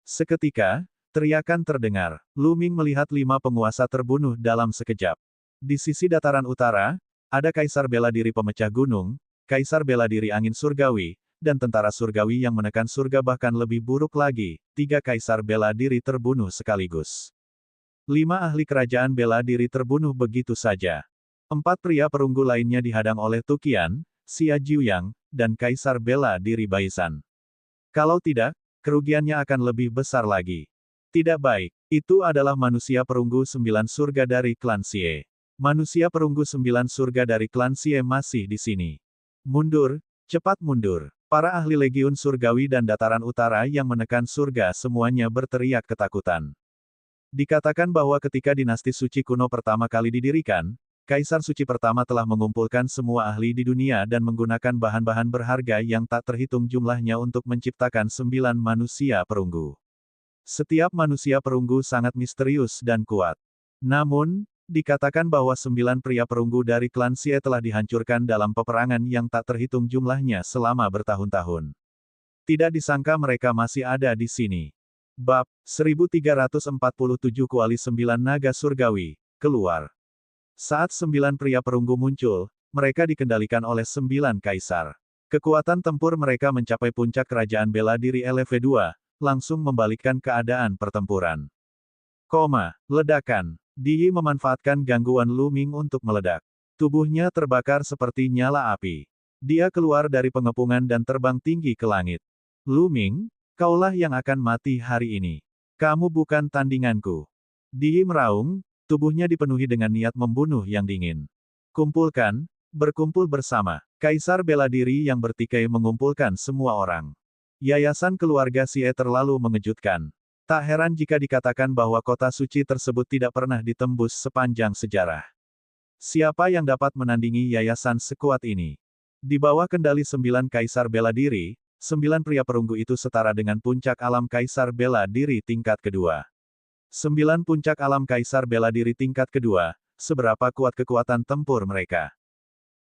Seketika, teriakan terdengar. Lu Ming melihat 5 penguasa terbunuh dalam sekejap. Di sisi dataran utara, ada kaisar bela diri pemecah gunung, kaisar bela diri angin surgawi, dan tentara surgawi yang menekan surga. Bahkan lebih buruk lagi, 3 kaisar bela diri terbunuh sekaligus. 5 ahli kerajaan bela diri terbunuh begitu saja. 4 pria perunggu lainnya dihadang oleh Tuqian, Xia Jiuyang, dan kaisar bela diri Baizhan. Kalau tidak, kerugiannya akan lebih besar lagi. Tidak baik, itu adalah manusia perunggu 9 surga dari klan Xie. Manusia perunggu 9 surga dari klan Xie masih di sini. Mundur, cepat mundur. Para ahli legiun surgawi dan dataran utara yang menekan surga semuanya berteriak ketakutan. Dikatakan bahwa ketika dinasti suci kuno pertama kali didirikan, Kaisar Suci pertama telah mengumpulkan semua ahli di dunia dan menggunakan bahan-bahan berharga yang tak terhitung jumlahnya untuk menciptakan 9 manusia perunggu. Setiap manusia perunggu sangat misterius dan kuat. Namun, dikatakan bahwa 9 pria perunggu dari klan Xie telah dihancurkan dalam peperangan yang tak terhitung jumlahnya selama bertahun-tahun. Tidak disangka mereka masih ada di sini. Bab 1347 Kuali 9 Naga Surgawi, keluar. Saat 9 pria perunggu muncul, mereka dikendalikan oleh 9 kaisar. Kekuatan tempur mereka mencapai puncak kerajaan bela diri LV2, langsung membalikkan keadaan pertempuran. Ledakan. Di Yi memanfaatkan gangguan Lu Ming untuk meledak. Tubuhnya terbakar seperti nyala api. Dia keluar dari pengepungan dan terbang tinggi ke langit. Lu Ming, kaulah yang akan mati hari ini. Kamu bukan tandinganku. Di Yi meraung, tubuhnya dipenuhi dengan niat membunuh yang dingin. Kumpulkan, berkumpul bersama. Kaisar bela diri yang bertikai mengumpulkan semua orang. Yayasan keluarga Xie terlalu mengejutkan. Tak heran jika dikatakan bahwa kota suci tersebut tidak pernah ditembus sepanjang sejarah. Siapa yang dapat menandingi yayasan sekuat ini? Di bawah kendali 9 kaisar bela diri, 9 pria perunggu itu setara dengan puncak alam kaisar bela diri tingkat kedua. 9 puncak alam kaisar bela diri tingkat kedua, seberapa kuat kekuatan tempur mereka?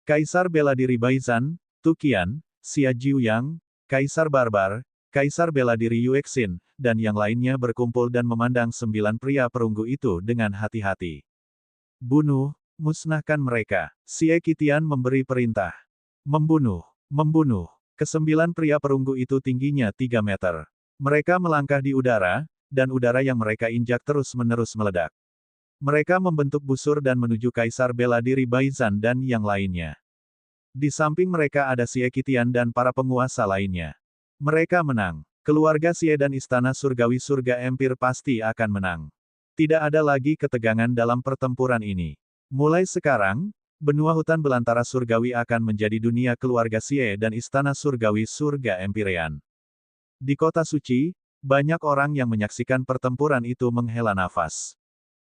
Kaisar bela diri Baizhan, Tuqian, Xia Jiuyang, Kaisar Barbar, Kaisar bela diri Yuexin, dan yang lainnya berkumpul dan memandang 9 pria perunggu itu dengan hati-hati. Bunuh, musnahkan mereka. Xie Qitian memberi perintah. Membunuh, membunuh. Ke-9 pria perunggu itu tingginya 3 meter. Mereka melangkah di udara, dan udara yang mereka injak terus-menerus meledak. Mereka membentuk busur dan menuju Kaisar bela diri Baizhan dan yang lainnya. Di samping mereka ada Xie Qitian dan para penguasa lainnya. Mereka menang. Keluarga Xie dan istana surgawi surga Empire pasti akan menang. Tidak ada lagi ketegangan dalam pertempuran ini. Mulai sekarang, benua hutan belantara surgawi akan menjadi dunia keluarga Xie dan istana surgawi surga Empyrean. Di kota suci, banyak orang yang menyaksikan pertempuran itu menghela nafas.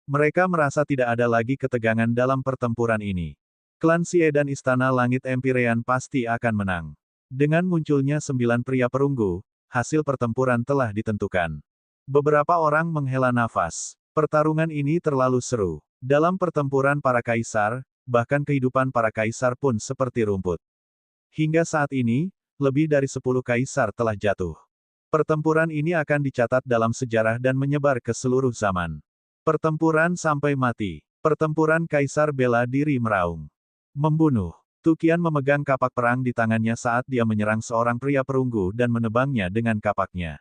Mereka merasa tidak ada lagi ketegangan dalam pertempuran ini. Klan Xie dan istana langit Empyrean pasti akan menang. Dengan munculnya 9 pria perunggu, hasil pertempuran telah ditentukan. Beberapa orang menghela nafas. Pertarungan ini terlalu seru. Dalam pertempuran para kaisar, bahkan kehidupan para kaisar pun seperti rumput. Hingga saat ini, lebih dari 10 kaisar telah jatuh. Pertempuran ini akan dicatat dalam sejarah dan menyebar ke seluruh zaman. Pertempuran sampai mati. Pertempuran kaisar bela diri meraung. Membunuh. Tukian memegang kapak perang di tangannya saat dia menyerang seorang pria perunggu dan menebangnya dengan kapaknya.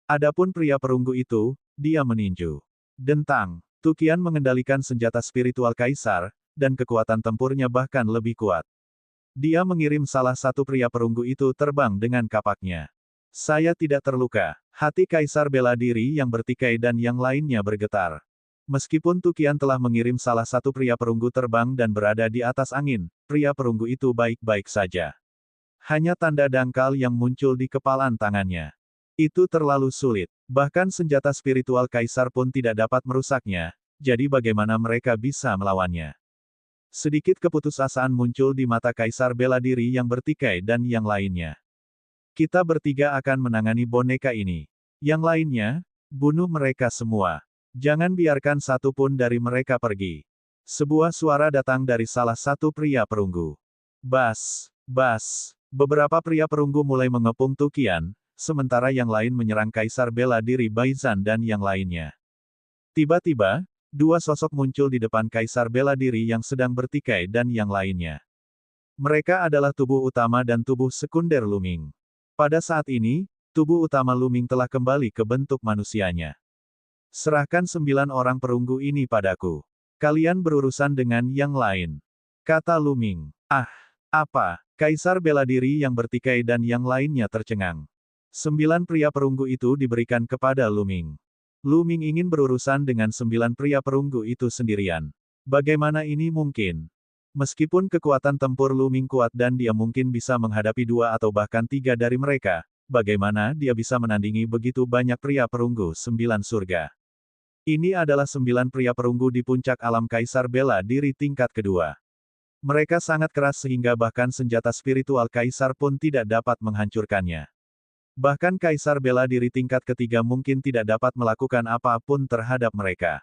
Adapun pria perunggu itu, dia meninju. Dentang. Tukian mengendalikan senjata spiritual kaisar, dan kekuatan tempurnya bahkan lebih kuat. Dia mengirim salah satu pria perunggu itu terbang dengan kapaknya. Saya tidak terluka. Hati kaisar bela diri yang bertikai dan yang lainnya bergetar. Meskipun Tukian telah mengirim salah satu pria perunggu terbang dan berada di atas angin, pria perunggu itu baik-baik saja. Hanya tanda dangkal yang muncul di kepalan tangannya. Itu terlalu sulit. Bahkan senjata spiritual kaisar pun tidak dapat merusaknya, jadi bagaimana mereka bisa melawannya? Sedikit keputusasaan muncul di mata kaisar bela diri yang bertikai dan yang lainnya. Kita bertiga akan menangani boneka ini. Yang lainnya, bunuh mereka semua. Jangan biarkan satu pun dari mereka pergi. Sebuah suara datang dari salah satu pria perunggu. Bas, bas. Beberapa pria perunggu mulai mengepung Tukian, sementara yang lain menyerang kaisar bela diri Baizan dan yang lainnya. Tiba-tiba, dua sosok muncul di depan kaisar bela diri yang sedang bertikai dan yang lainnya. Mereka adalah tubuh utama dan tubuh sekunder Luming. Pada saat ini, tubuh utama Luming telah kembali ke bentuk manusianya. Serahkan 9 orang perunggu ini padaku. Kalian berurusan dengan yang lain. Kata Luming. Ah, apa? Kaisar bela diri yang bertikai dan yang lainnya tercengang. 9 pria perunggu itu diberikan kepada Luming. Luming ingin berurusan dengan 9 pria perunggu itu sendirian. Bagaimana ini mungkin? Meskipun kekuatan tempur Luming kuat dan dia mungkin bisa menghadapi 2 atau bahkan 3 dari mereka, bagaimana dia bisa menandingi begitu banyak pria perunggu 9 surga? Ini adalah 9 pria perunggu di puncak alam kaisar bela diri tingkat kedua. Mereka sangat keras sehingga bahkan senjata spiritual kaisar pun tidak dapat menghancurkannya. Bahkan kaisar bela diri tingkat ketiga mungkin tidak dapat melakukan apapun terhadap mereka.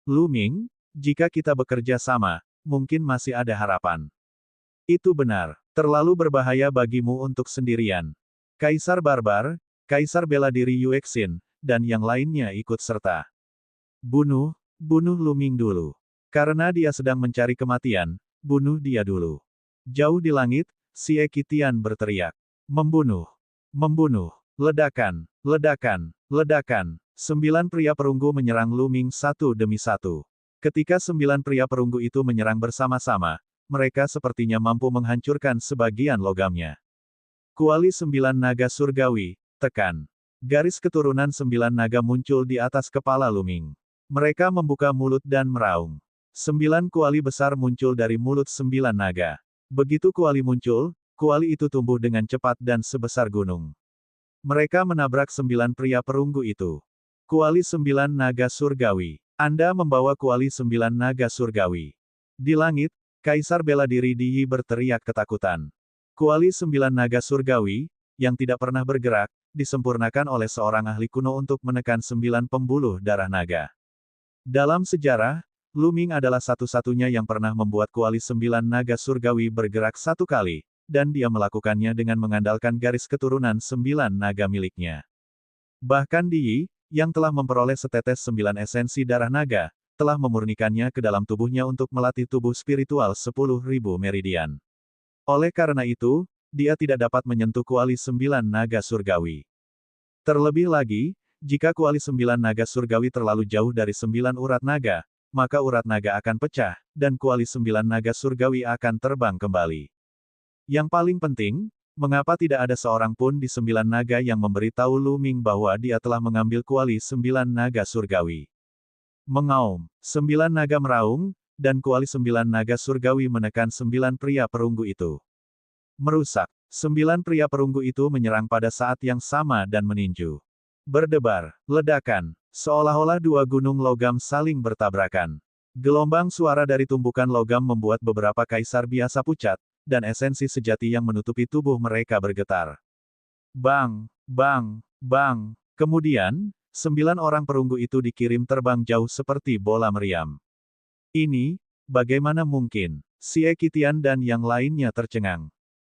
Luming, jika kita bekerja sama, mungkin masih ada harapan. Itu benar. Terlalu berbahaya bagimu untuk sendirian. Kaisar Barbar, Kaisar bela diri Yuexin, dan yang lainnya ikut serta. Bunuh Luming dulu. Karena dia sedang mencari kematian, bunuh dia dulu. Jauh di langit, Xie Qitian berteriak. Membunuh. Membunuh. Ledakan. Ledakan. Ledakan. 9 pria perunggu menyerang Luming satu demi satu. Ketika 9 pria perunggu itu menyerang bersama-sama, mereka sepertinya mampu menghancurkan sebagian logamnya. Kuali 9 naga surgawi, tekan. Garis keturunan 9 naga muncul di atas kepala Luming. Mereka membuka mulut dan meraung. 9 kuali besar muncul dari mulut 9 naga. Begitu kuali muncul, kuali itu tumbuh dengan cepat dan sebesar gunung. Mereka menabrak 9 pria perunggu itu. Kuali 9 naga surgawi. Anda membawa kuali 9 naga surgawi. Di langit, Kaisar bela diri Di Yi berteriak ketakutan. Kuali 9 naga surgawi, yang tidak pernah bergerak, disempurnakan oleh seorang ahli kuno untuk menekan 9 pembuluh darah naga. Dalam sejarah, Luming adalah satu-satunya yang pernah membuat kuali 9 naga surgawi bergerak satu kali, dan dia melakukannya dengan mengandalkan garis keturunan 9 naga miliknya. Bahkan Di Yi, yang telah memperoleh setetes 9 esensi darah naga, telah memurnikannya ke dalam tubuhnya untuk melatih tubuh spiritual 10.000 meridian. Oleh karena itu, dia tidak dapat menyentuh kuali 9 naga surgawi. Terlebih lagi, jika kuali 9 naga surgawi terlalu jauh dari 9 urat naga, maka urat naga akan pecah, dan kuali 9 naga surgawi akan terbang kembali. Yang paling penting, mengapa tidak ada seorang pun di 9 naga yang memberitahu Luming bahwa dia telah mengambil kuali 9 naga surgawi? Mengaum. 9 naga meraung, dan kuali 9 naga surgawi menekan 9 pria perunggu itu. Merusak. 9 pria perunggu itu menyerang pada saat yang sama dan meninju. Berdebar. Ledakan. Seolah-olah dua gunung logam saling bertabrakan. Gelombang suara dari tumbukan logam membuat beberapa kaisar biasa pucat, dan esensi sejati yang menutupi tubuh mereka bergetar. Bang, bang, bang. Kemudian, 9 orang perunggu itu dikirim terbang jauh seperti bola meriam. Ini, bagaimana mungkin? Xie Qitian dan yang lainnya tercengang.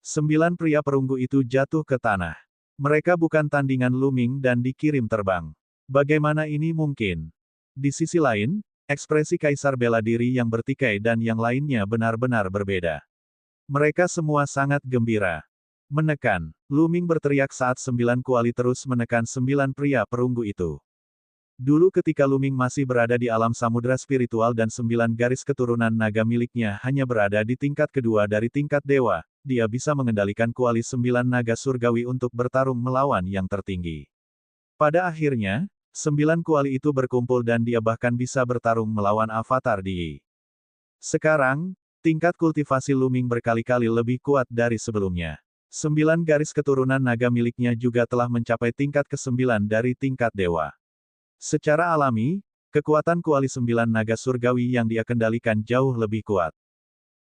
9 pria perunggu itu jatuh ke tanah. Mereka bukan tandingan Lu Ming dan dikirim terbang. Bagaimana ini mungkin? Di sisi lain, ekspresi Kaisar bela diri yang bertikai dan yang lainnya benar-benar berbeda. Mereka semua sangat gembira. Menekan. Lu Ming berteriak saat 9 kuali terus menekan 9 pria perunggu itu. Dulu ketika Lu Ming masih berada di alam samudera spiritual dan 9 garis keturunan naga miliknya hanya berada di tingkat kedua dari tingkat dewa, dia bisa mengendalikan kuali 9 naga surgawi untuk bertarung melawan yang tertinggi. Pada akhirnya, 9 kuali itu berkumpul dan dia bahkan bisa bertarung melawan avatar Di. Sekarang, tingkat kultivasi Lu Ming berkali-kali lebih kuat dari sebelumnya. 9 garis keturunan naga miliknya juga telah mencapai tingkat ke-9 dari tingkat dewa. Secara alami, kekuatan kuali 9 naga surgawi yang dia kendalikan jauh lebih kuat.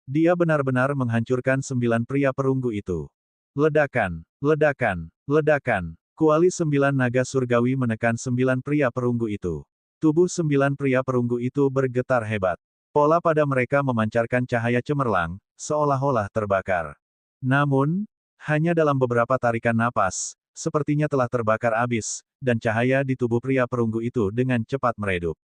Dia benar-benar menghancurkan 9 pria perunggu itu. Ledakan, ledakan, ledakan. Kuali 9 naga surgawi menekan 9 pria perunggu itu. Tubuh 9 pria perunggu itu bergetar hebat. Pola pada mereka memancarkan cahaya cemerlang, seolah-olah terbakar. Namun, hanya dalam beberapa tarikan napas, sepertinya telah terbakar abis, dan cahaya di tubuh pria perunggu itu dengan cepat meredup.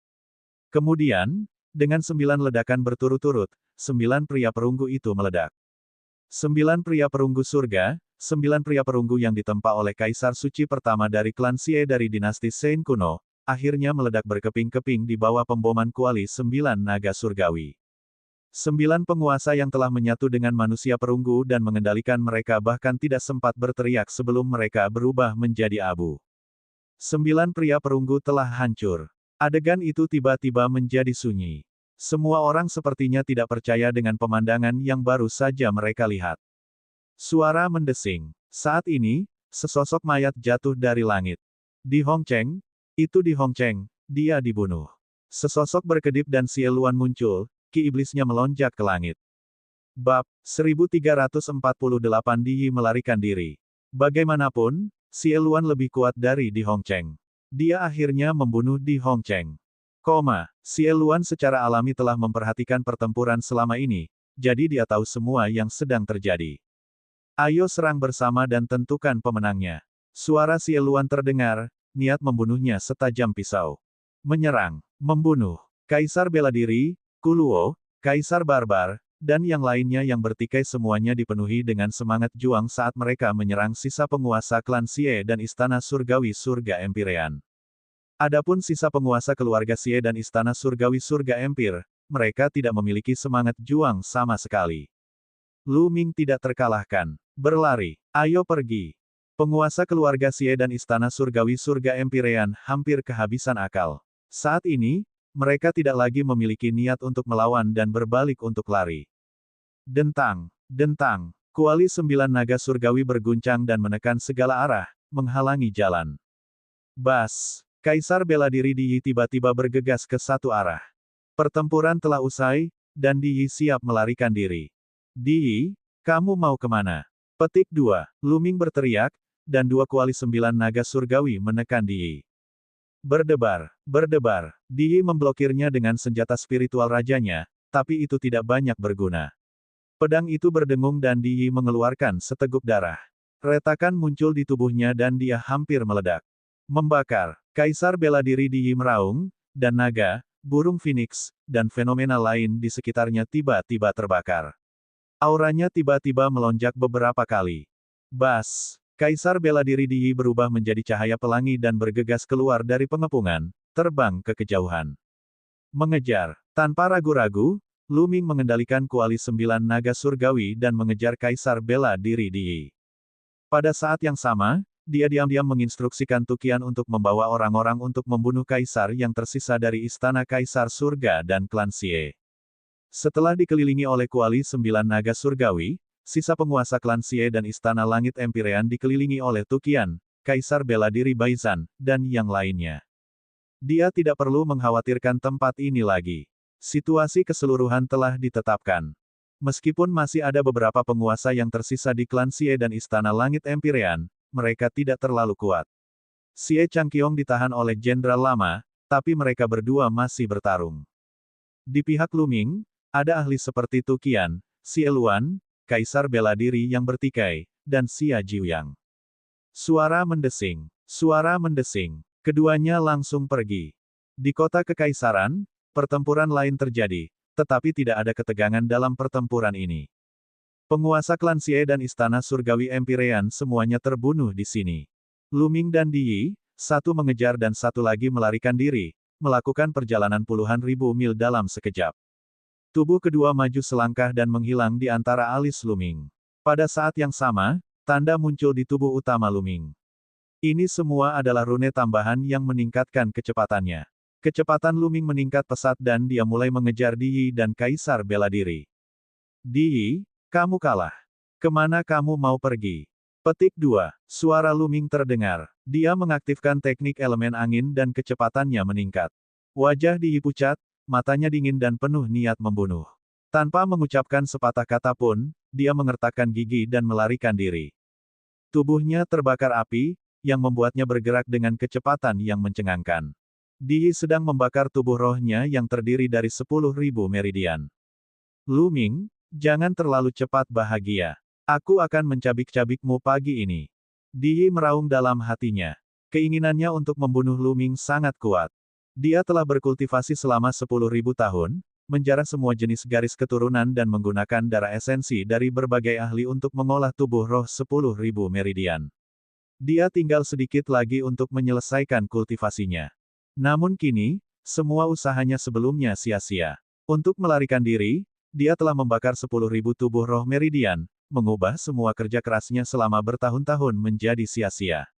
Kemudian, dengan 9 ledakan berturut-turut, 9 pria perunggu itu meledak. 9 pria perunggu surga, 9 pria perunggu yang ditempa oleh Kaisar Suci pertama dari klan Xie dari dinasti Shen kuno, akhirnya meledak berkeping-keping di bawah pemboman kuali 9 naga surgawi. 9 penguasa yang telah menyatu dengan manusia perunggu dan mengendalikan mereka bahkan tidak sempat berteriak sebelum mereka berubah menjadi abu. 9 pria perunggu telah hancur. Adegan itu tiba-tiba menjadi sunyi. Semua orang sepertinya tidak percaya dengan pemandangan yang baru saja mereka lihat. Suara mendesing. Saat ini, sesosok mayat jatuh dari langit. Di Hongcheng, itu Di Hongcheng, dia dibunuh. Sesosok berkedip dan Xie Luan muncul. Ki iblisnya melonjak ke langit. Bab 1348 Di melarikan diri. Bagaimanapun, Xie Luan lebih kuat dari Di Hongcheng. Dia akhirnya membunuh Di Hongcheng. Xie Luan secara alami telah memperhatikan pertempuran selama ini, jadi dia tahu semua yang sedang terjadi. Ayo serang bersama dan tentukan pemenangnya. Suara Xie Luan terdengar, niat membunuhnya setajam pisau. Menyerang, membunuh, Kaisar bela diri, Kuluo, Kaisar Barbar, dan yang lainnya yang bertikai semuanya dipenuhi dengan semangat juang saat mereka menyerang sisa penguasa klan Xie dan Istana Surgawi Surga Empirean. Adapun sisa penguasa keluarga Xie dan Istana Surgawi Surga Empire, mereka tidak memiliki semangat juang sama sekali. Lu Ming tidak terkalahkan. Berlari, ayo pergi. Penguasa keluarga Xie dan Istana Surgawi Surga Empirean hampir kehabisan akal. Saat ini, mereka tidak lagi memiliki niat untuk melawan dan berbalik untuk lari. Dentang, dentang, kuali 9 naga surgawi berguncang dan menekan segala arah, menghalangi jalan. Bas, Kaisar bela diri Di Yi tiba-tiba bergegas ke satu arah. Pertempuran telah usai, dan Di Yi siap melarikan diri. Di Yi, kamu mau kemana? Petik 2, Lu Ming berteriak, dan 2 kuali 9 naga surgawi menekan Di Yi. Berdebar, berdebar. Di Yi memblokirnya dengan senjata spiritual rajanya, tapi itu tidak banyak berguna. Pedang itu berdengung dan Di Yi mengeluarkan seteguk darah. Retakan muncul di tubuhnya dan dia hampir meledak. Membakar. Kaisar bela diri Di Yi meraung, dan naga, burung phoenix, dan fenomena lain di sekitarnya tiba-tiba terbakar. Auranya tiba-tiba melonjak beberapa kali. Bas. Kaisar bela diri Di Yi berubah menjadi cahaya pelangi dan bergegas keluar dari pengepungan, terbang ke kejauhan. Mengejar. Tanpa ragu-ragu, Lu Ming mengendalikan kuali 9 naga surgawi dan mengejar Kaisar bela diri Di Yi. Pada saat yang sama, dia diam-diam menginstruksikan Tuqian untuk membawa orang-orang untuk membunuh Kaisar yang tersisa dari Istana Kaisar Surga dan klan Xie. Setelah dikelilingi oleh kuali 9 naga surgawi, sisa penguasa klan Xie dan Istana Langit Empirean dikelilingi oleh Tuqian, Kaisar bela diri Baizan, dan yang lainnya. Dia tidak perlu mengkhawatirkan tempat ini lagi. Situasi keseluruhan telah ditetapkan. Meskipun masih ada beberapa penguasa yang tersisa di klan Xie dan Istana Langit Empirean, mereka tidak terlalu kuat. Xie Changqiong ditahan oleh Jenderal Lama, tapi mereka berdua masih bertarung. Di pihak Lu Ming, Ada ahli seperti Tu Qian, Xie Luan, Kaisar Bela Diri yang bertikai, dan Xia Jiuyang. Suara mendesing. Suara mendesing. Keduanya langsung pergi. Di kota kekaisaran, pertempuran lain terjadi, tetapi tidak ada ketegangan dalam pertempuran ini. Penguasa klan Xie dan Istana Surgawi Empyrean semuanya terbunuh di sini. Lu Ming dan Di Yi, satu mengejar dan satu lagi melarikan diri, melakukan perjalanan puluhan ribu mil dalam sekejap. Tubuh kedua maju selangkah dan menghilang di antara alis Lu Ming. Pada saat yang sama, tanda muncul di tubuh utama Lu Ming. Ini semua adalah rune tambahan yang meningkatkan kecepatannya. Kecepatan Lu Ming meningkat pesat dan dia mulai mengejar Di Yi dan Kaisar Bela Diri. Di Yi, kamu kalah. Kemana kamu mau pergi? Petik 2. Suara Lu Ming terdengar. Dia mengaktifkan teknik elemen angin dan kecepatannya meningkat. Wajah Di Yi pucat, matanya dingin dan penuh niat membunuh. Tanpa mengucapkan sepatah kata pun, dia mengertakkan gigi dan melarikan diri. Tubuhnya terbakar api, yang membuatnya bergerak dengan kecepatan yang mencengangkan. Di Yi sedang membakar tubuh rohnya yang terdiri dari 10.000 meridian. Lu Ming, jangan terlalu cepat bahagia. Aku akan mencabik-cabikmu pagi ini. Di Yi meraung dalam hatinya. Keinginannya untuk membunuh Lu Ming sangat kuat. Dia telah berkultivasi selama 10.000 tahun, menjarah semua jenis garis keturunan dan menggunakan darah esensi dari berbagai ahli untuk mengolah tubuh roh 10.000 meridian. Dia tinggal sedikit lagi untuk menyelesaikan kultivasinya. Namun kini, semua usahanya sebelumnya sia-sia. Untuk melarikan diri, dia telah membakar 10.000 tubuh roh meridian, mengubah semua kerja kerasnya selama bertahun-tahun menjadi sia-sia.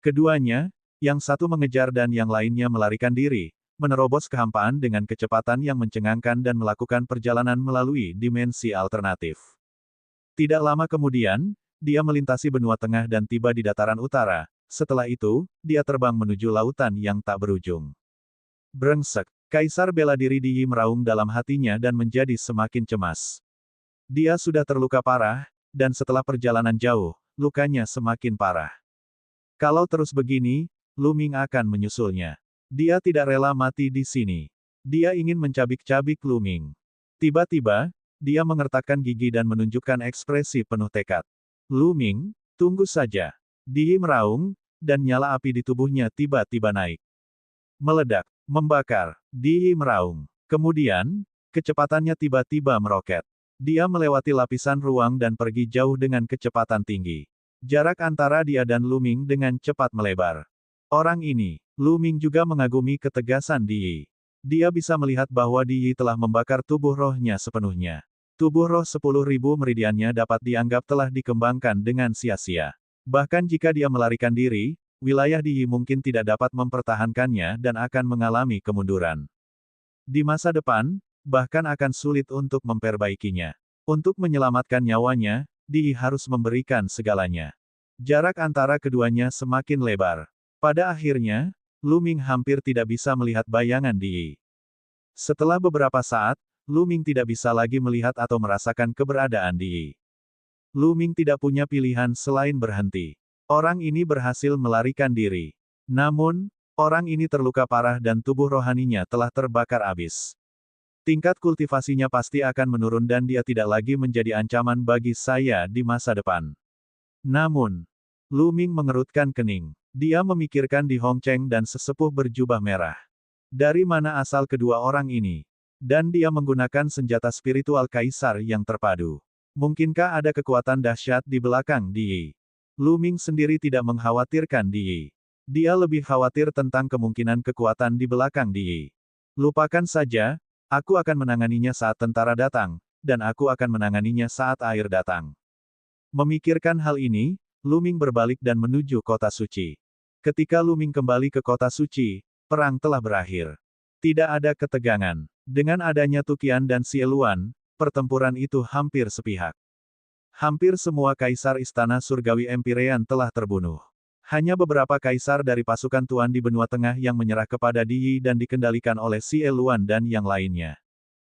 Keduanya, yang satu mengejar dan yang lainnya melarikan diri, menerobos kehampaan dengan kecepatan yang mencengangkan dan melakukan perjalanan melalui dimensi alternatif. Tidak lama kemudian, dia melintasi benua tengah dan tiba di dataran utara. Setelah itu, dia terbang menuju lautan yang tak berujung. Brengsek, Kaisar Bela Diri Di Yi meraung dalam hatinya dan menjadi semakin cemas. Dia sudah terluka parah, dan setelah perjalanan jauh, lukanya semakin parah. Kalau terus begini, Lu Ming akan menyusulnya. Dia tidak rela mati di sini. Dia ingin mencabik-cabik Lu Ming. Tiba-tiba, dia mengertakkan gigi dan menunjukkan ekspresi penuh tekad. Lu Ming, tunggu saja. Di Yi meraung, dan nyala api di tubuhnya tiba-tiba naik. Meledak, membakar. Di Yi meraung. Kemudian, kecepatannya tiba-tiba meroket. Dia melewati lapisan ruang dan pergi jauh dengan kecepatan tinggi. Jarak antara dia dan Lu Ming dengan cepat melebar. Orang ini, Lu Ming juga mengagumi ketegasan Di Yi. Dia bisa melihat bahwa Di Yi telah membakar tubuh rohnya sepenuhnya. Tubuh roh 10.000 meridiannya dapat dianggap telah dikembangkan dengan sia-sia. Bahkan jika dia melarikan diri, wilayah Di Yi mungkin tidak dapat mempertahankannya dan akan mengalami kemunduran. Di masa depan, bahkan akan sulit untuk memperbaikinya. Untuk menyelamatkan nyawanya, Di Yi harus memberikan segalanya. Jarak antara keduanya semakin lebar. Pada akhirnya, Lu Ming hampir tidak bisa melihat bayangan Di Yi. Setelah beberapa saat, Lu Ming tidak bisa lagi melihat atau merasakan keberadaan Di Yi. Lu Ming tidak punya pilihan selain berhenti. Orang ini berhasil melarikan diri. Namun, orang ini terluka parah dan tubuh rohaninya telah terbakar habis. Tingkat kultivasinya pasti akan menurun dan dia tidak lagi menjadi ancaman bagi saya di masa depan. Namun, Lu Ming mengerutkan kening. Dia memikirkan Di Hongcheng dan sesepuh berjubah merah. Dari mana asal kedua orang ini? Dan dia menggunakan senjata spiritual kaisar yang terpadu. Mungkinkah ada kekuatan dahsyat di belakang Di Yi? Lu Ming sendiri tidak mengkhawatirkan Di Yi. Dia lebih khawatir tentang kemungkinan kekuatan di belakang Di Yi. Lupakan saja, aku akan menanganinya saat tentara datang, dan aku akan menanganinya saat air datang. Memikirkan hal ini, Lu Ming berbalik dan menuju kota suci. Ketika Lu Ming kembali ke kota suci, perang telah berakhir. Tidak ada ketegangan. Dengan adanya Tu Qian dan Xie Luan, pertempuran itu hampir sepihak. Hampir semua kaisar istana surgawi Empyrean telah terbunuh. Hanya beberapa kaisar dari pasukan Tuan di benua tengah yang menyerah kepada Di Yi dan dikendalikan oleh Xie Luan dan yang lainnya.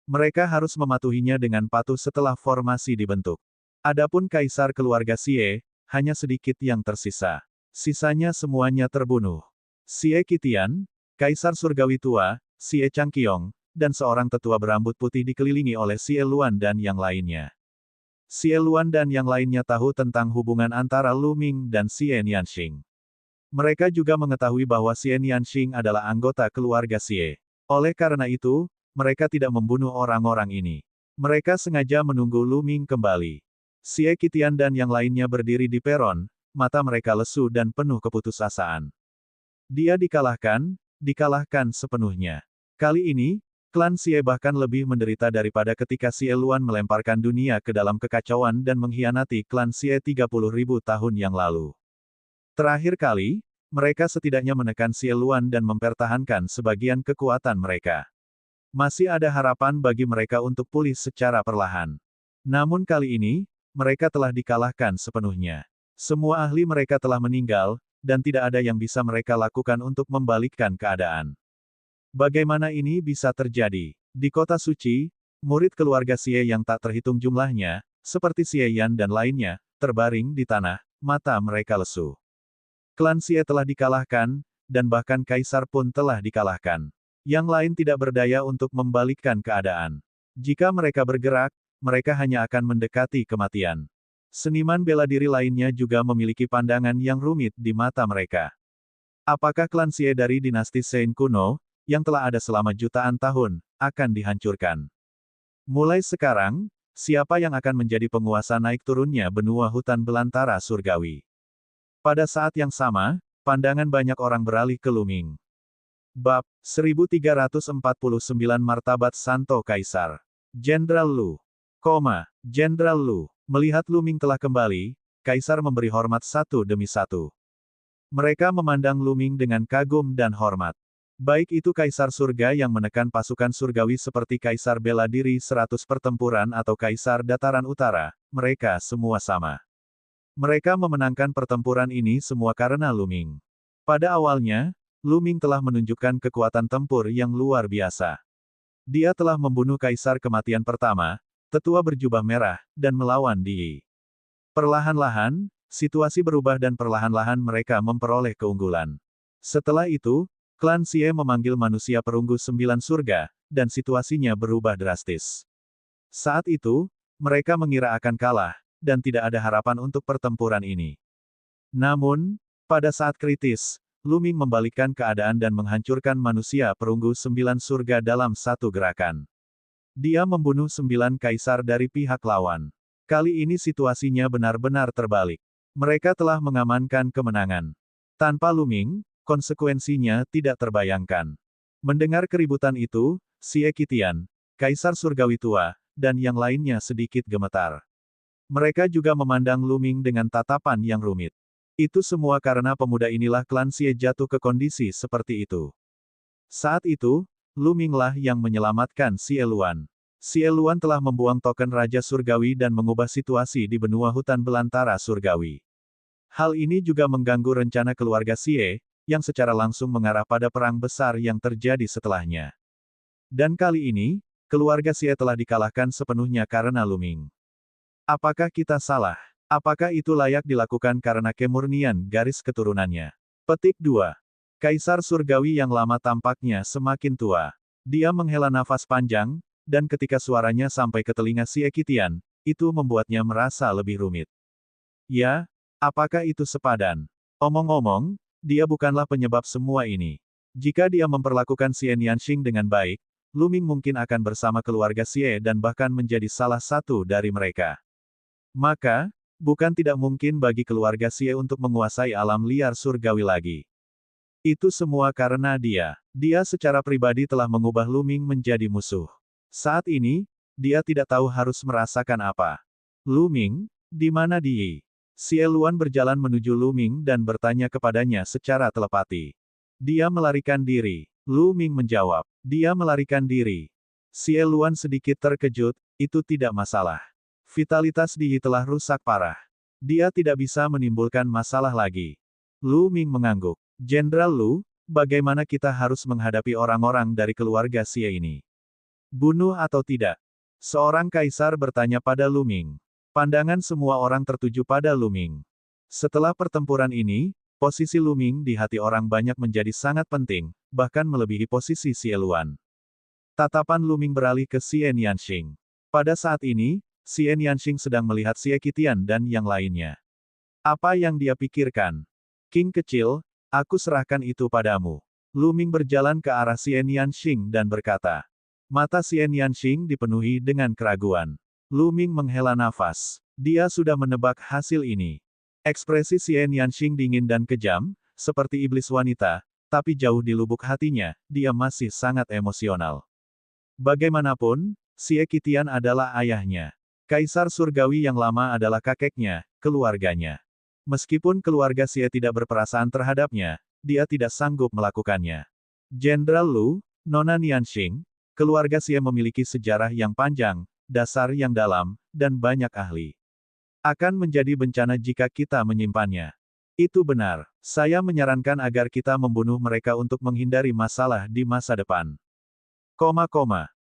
Mereka harus mematuhinya dengan patuh setelah formasi dibentuk. Adapun kaisar keluarga Xie, hanya sedikit yang tersisa. Sisanya semuanya terbunuh. Xie Qitian, kaisar surgawi tua, Xie Changqiong, dan seorang tetua berambut putih dikelilingi oleh Xie Luan dan yang lainnya. Xie Luan dan yang lainnya tahu tentang hubungan antara Lu Ming dan Xie Nianxing. Mereka juga mengetahui bahwa Xie Nianxing adalah anggota keluarga Xie. Oleh karena itu, mereka tidak membunuh orang-orang ini. Mereka sengaja menunggu Lu Ming kembali. Xie Qitian dan yang lainnya berdiri di peron, mata mereka lesu dan penuh keputusasaan. Dia dikalahkan sepenuhnya. Kali ini, klan Xie bahkan lebih menderita daripada ketika Xie Luan melemparkan dunia ke dalam kekacauan dan mengkhianati klan Xie 30.000 tahun yang lalu. Terakhir kali, mereka setidaknya menekan Xie Luan dan mempertahankan sebagian kekuatan mereka. Masih ada harapan bagi mereka untuk pulih secara perlahan. Namun kali ini, mereka telah dikalahkan sepenuhnya. Semua ahli mereka telah meninggal, dan tidak ada yang bisa mereka lakukan untuk membalikkan keadaan. Bagaimana ini bisa terjadi? Di kota suci, murid keluarga Xie yang tak terhitung jumlahnya, seperti Xie Yan dan lainnya, terbaring di tanah, mata mereka lesu. Klan Xie telah dikalahkan, dan bahkan kaisar pun telah dikalahkan. Yang lain tidak berdaya untuk membalikkan keadaan. Jika mereka bergerak, mereka hanya akan mendekati kematian. Seniman bela diri lainnya juga memiliki pandangan yang rumit di mata mereka. Apakah klan Xie dari dinasti Shang kuno, yang telah ada selama jutaan tahun, akan dihancurkan? Mulai sekarang, siapa yang akan menjadi penguasa naik turunnya benua hutan belantara surgawi? Pada saat yang sama, pandangan banyak orang beralih ke Lu Ming. Bab 1349 Martabat Santo Kaisar. Jenderal Lu. Jenderal Lu. Melihat Lu Ming telah kembali, Kaisar memberi hormat satu demi satu. Mereka memandang Lu Ming dengan kagum dan hormat. Baik itu Kaisar Surga yang menekan pasukan surgawi seperti Kaisar Bela Diri 100 Pertempuran atau Kaisar Dataran Utara, mereka semua sama. Mereka memenangkan pertempuran ini semua karena Lu Ming. Pada awalnya, Lu Ming telah menunjukkan kekuatan tempur yang luar biasa. Dia telah membunuh Kaisar Kematian pertama, tetua berjubah merah, dan melawan Di. Perlahan-lahan, situasi berubah dan perlahan-lahan mereka memperoleh keunggulan. Setelah itu, klan Xie memanggil manusia perunggu 9 surga, dan situasinya berubah drastis. Saat itu, mereka mengira akan kalah, dan tidak ada harapan untuk pertempuran ini. Namun, pada saat kritis, Lu Ming membalikkan keadaan dan menghancurkan manusia perunggu 9 surga dalam satu gerakan. Dia membunuh 9 kaisar dari pihak lawan. Kali ini situasinya benar-benar terbalik. Mereka telah mengamankan kemenangan. Tanpa Lu Ming, konsekuensinya tidak terbayangkan. Mendengar keributan itu, Xie Qitian, Kaisar Surgawi tua, dan yang lainnya sedikit gemetar. Mereka juga memandang Lu Ming dengan tatapan yang rumit. Itu semua karena pemuda inilah klan Xie jatuh ke kondisi seperti itu. Saat itu, Lu Ming lah yang menyelamatkan Xie Luan. Xie Luan telah membuang token Raja Surgawi dan mengubah situasi di benua hutan belantara surgawi. Hal ini juga mengganggu rencana keluarga Xie, yang secara langsung mengarah pada perang besar yang terjadi setelahnya. Dan kali ini, keluarga Xie telah dikalahkan sepenuhnya karena Lu Ming. Apakah kita salah? Apakah itu layak dilakukan karena kemurnian garis keturunannya? Petik 2. Kaisar Surgawi yang lama tampaknya semakin tua. Dia menghela nafas panjang, dan ketika suaranya sampai ke telinga Xie Qitian, itu membuatnya merasa lebih rumit. Ya, apakah itu sepadan? Omong-omong, dia bukanlah penyebab semua ini. Jika dia memperlakukan Xie Nianxing dengan baik, Lu Ming mungkin akan bersama keluarga Xie dan bahkan menjadi salah satu dari mereka. Maka, bukan tidak mungkin bagi keluarga Xie untuk menguasai alam liar surgawi lagi. Itu semua karena dia secara pribadi telah mengubah Lu Ming menjadi musuh. Saat ini, dia tidak tahu harus merasakan apa. Lu Ming, di mana Di? Xie Luan berjalan menuju Lu Ming dan bertanya kepadanya secara telepati. Dia melarikan diri. Lu Ming menjawab. Dia melarikan diri. Xie Luan sedikit terkejut, itu tidak masalah. Vitalitas Di telah rusak parah. Dia tidak bisa menimbulkan masalah lagi. Lu Ming mengangguk. Jenderal Lu, bagaimana kita harus menghadapi orang-orang dari keluarga Xie ini? Bunuh atau tidak? Seorang kaisar bertanya pada Lu Ming. Pandangan semua orang tertuju pada Lu Ming. Setelah pertempuran ini, posisi Lu Ming di hati orang banyak menjadi sangat penting, bahkan melebihi posisi Xie Luan. Tatapan Lu Ming beralih ke Xie Nianxing. Pada saat ini, Xie Nianxing sedang melihat Xie Qitian dan yang lainnya. Apa yang dia pikirkan? King kecil, aku serahkan itu padamu. Lu Ming berjalan ke arah Xie Nianxing dan berkata. Mata Xie Nianxing dipenuhi dengan keraguan. Lu Ming menghela nafas. Dia sudah menebak hasil ini. Ekspresi Xie Nianxing dingin dan kejam, seperti iblis wanita, tapi jauh di lubuk hatinya, dia masih sangat emosional. Bagaimanapun, Xie Qitian adalah ayahnya. Kaisar Surgawi yang lama adalah kakeknya, keluarganya. Meskipun keluarga Xie tidak berperasaan terhadapnya, dia tidak sanggup melakukannya. Jenderal Lu, Nona Nianxing, keluarga Xie memiliki sejarah yang panjang, dasar yang dalam, dan banyak ahli. Akan menjadi bencana jika kita menyimpannya. Itu benar. Saya menyarankan agar kita membunuh mereka untuk menghindari masalah di masa depan.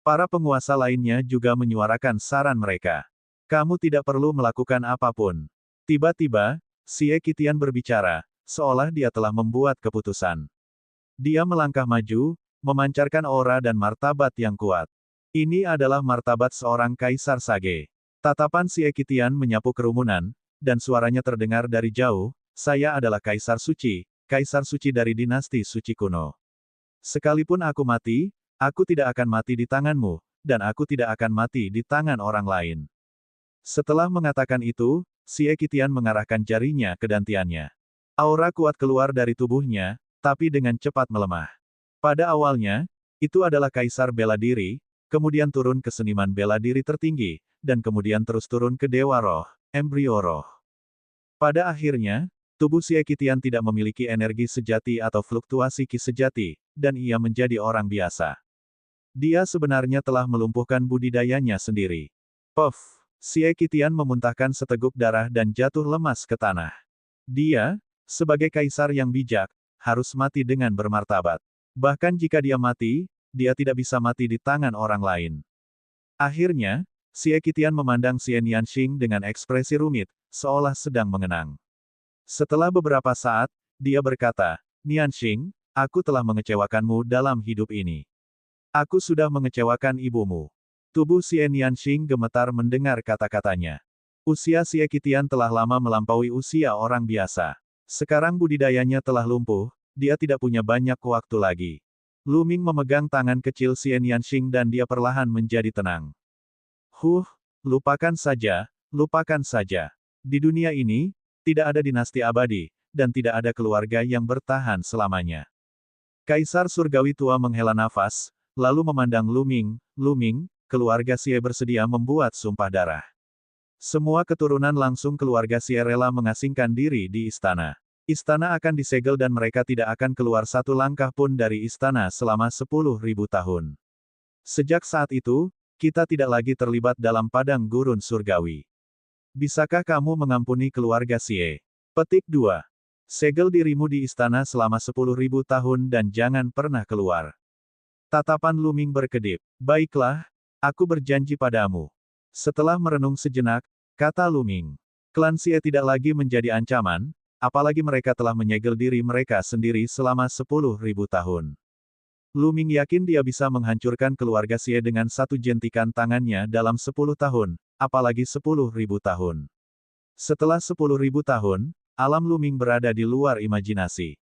Para penguasa lainnya juga menyuarakan saran mereka. Kamu tidak perlu melakukan apapun. Tiba-tiba, Xie Qitian berbicara, seolah dia telah membuat keputusan. Dia melangkah maju, memancarkan aura dan martabat yang kuat. Ini adalah martabat seorang kaisar sage. Tatapan Xie Qitian menyapu kerumunan, dan suaranya terdengar dari jauh, saya adalah kaisar suci dari dinasti suci kuno. Sekalipun aku mati, aku tidak akan mati di tanganmu, dan aku tidak akan mati di tangan orang lain. Setelah mengatakan itu, Xie Qitian mengarahkan jarinya ke dantiannya. Aura kuat keluar dari tubuhnya, tapi dengan cepat melemah. Pada awalnya, itu adalah kaisar bela diri, kemudian turun ke seniman bela diri tertinggi, dan kemudian terus turun ke dewa roh, embrio roh. Pada akhirnya, tubuh Xie Qitian tidak memiliki energi sejati atau fluktuasi ki sejati, dan ia menjadi orang biasa. Dia sebenarnya telah melumpuhkan budidayanya sendiri. Puff! Xie Qitian memuntahkan seteguk darah dan jatuh lemas ke tanah. Dia, sebagai kaisar yang bijak, harus mati dengan bermartabat. Bahkan jika dia mati, dia tidak bisa mati di tangan orang lain. Akhirnya, Xie Qitian memandang Xie Nianxing dengan ekspresi rumit, seolah sedang mengenang. Setelah beberapa saat, dia berkata, Nianxing, aku telah mengecewakanmu dalam hidup ini. Aku sudah mengecewakan ibumu. Tubuh Xie Nianxing gemetar mendengar kata-katanya. Usia Xie Qitian telah lama melampaui usia orang biasa. Sekarang budidayanya telah lumpuh, dia tidak punya banyak waktu lagi. Lu Ming memegang tangan kecil Xie Nianxing dan dia perlahan menjadi tenang. Lupakan saja, lupakan saja. Di dunia ini, tidak ada dinasti abadi, dan tidak ada keluarga yang bertahan selamanya. Kaisar Surgawi tua menghela nafas, lalu memandang Lu Ming, keluarga Xie bersedia membuat sumpah darah. Semua keturunan langsung keluarga Xie rela mengasingkan diri di istana. Istana akan disegel dan mereka tidak akan keluar satu langkah pun dari istana selama 10.000 tahun. Sejak saat itu, kita tidak lagi terlibat dalam padang gurun surgawi. Bisakah kamu mengampuni keluarga Xie? Petik 2. Segel dirimu di istana selama 10.000 tahun dan jangan pernah keluar. Tatapan Lu Ming berkedip. Baiklah, aku berjanji padamu. Setelah merenung sejenak, kata Lu Ming. Klan Xie tidak lagi menjadi ancaman, apalagi mereka telah menyegel diri mereka sendiri selama 10.000 tahun. Lu Ming yakin dia bisa menghancurkan keluarga Xie dengan satu jentikan tangannya dalam 10 tahun, apalagi 10.000 tahun. Setelah 10.000 tahun, alam Lu Ming berada di luar imajinasi.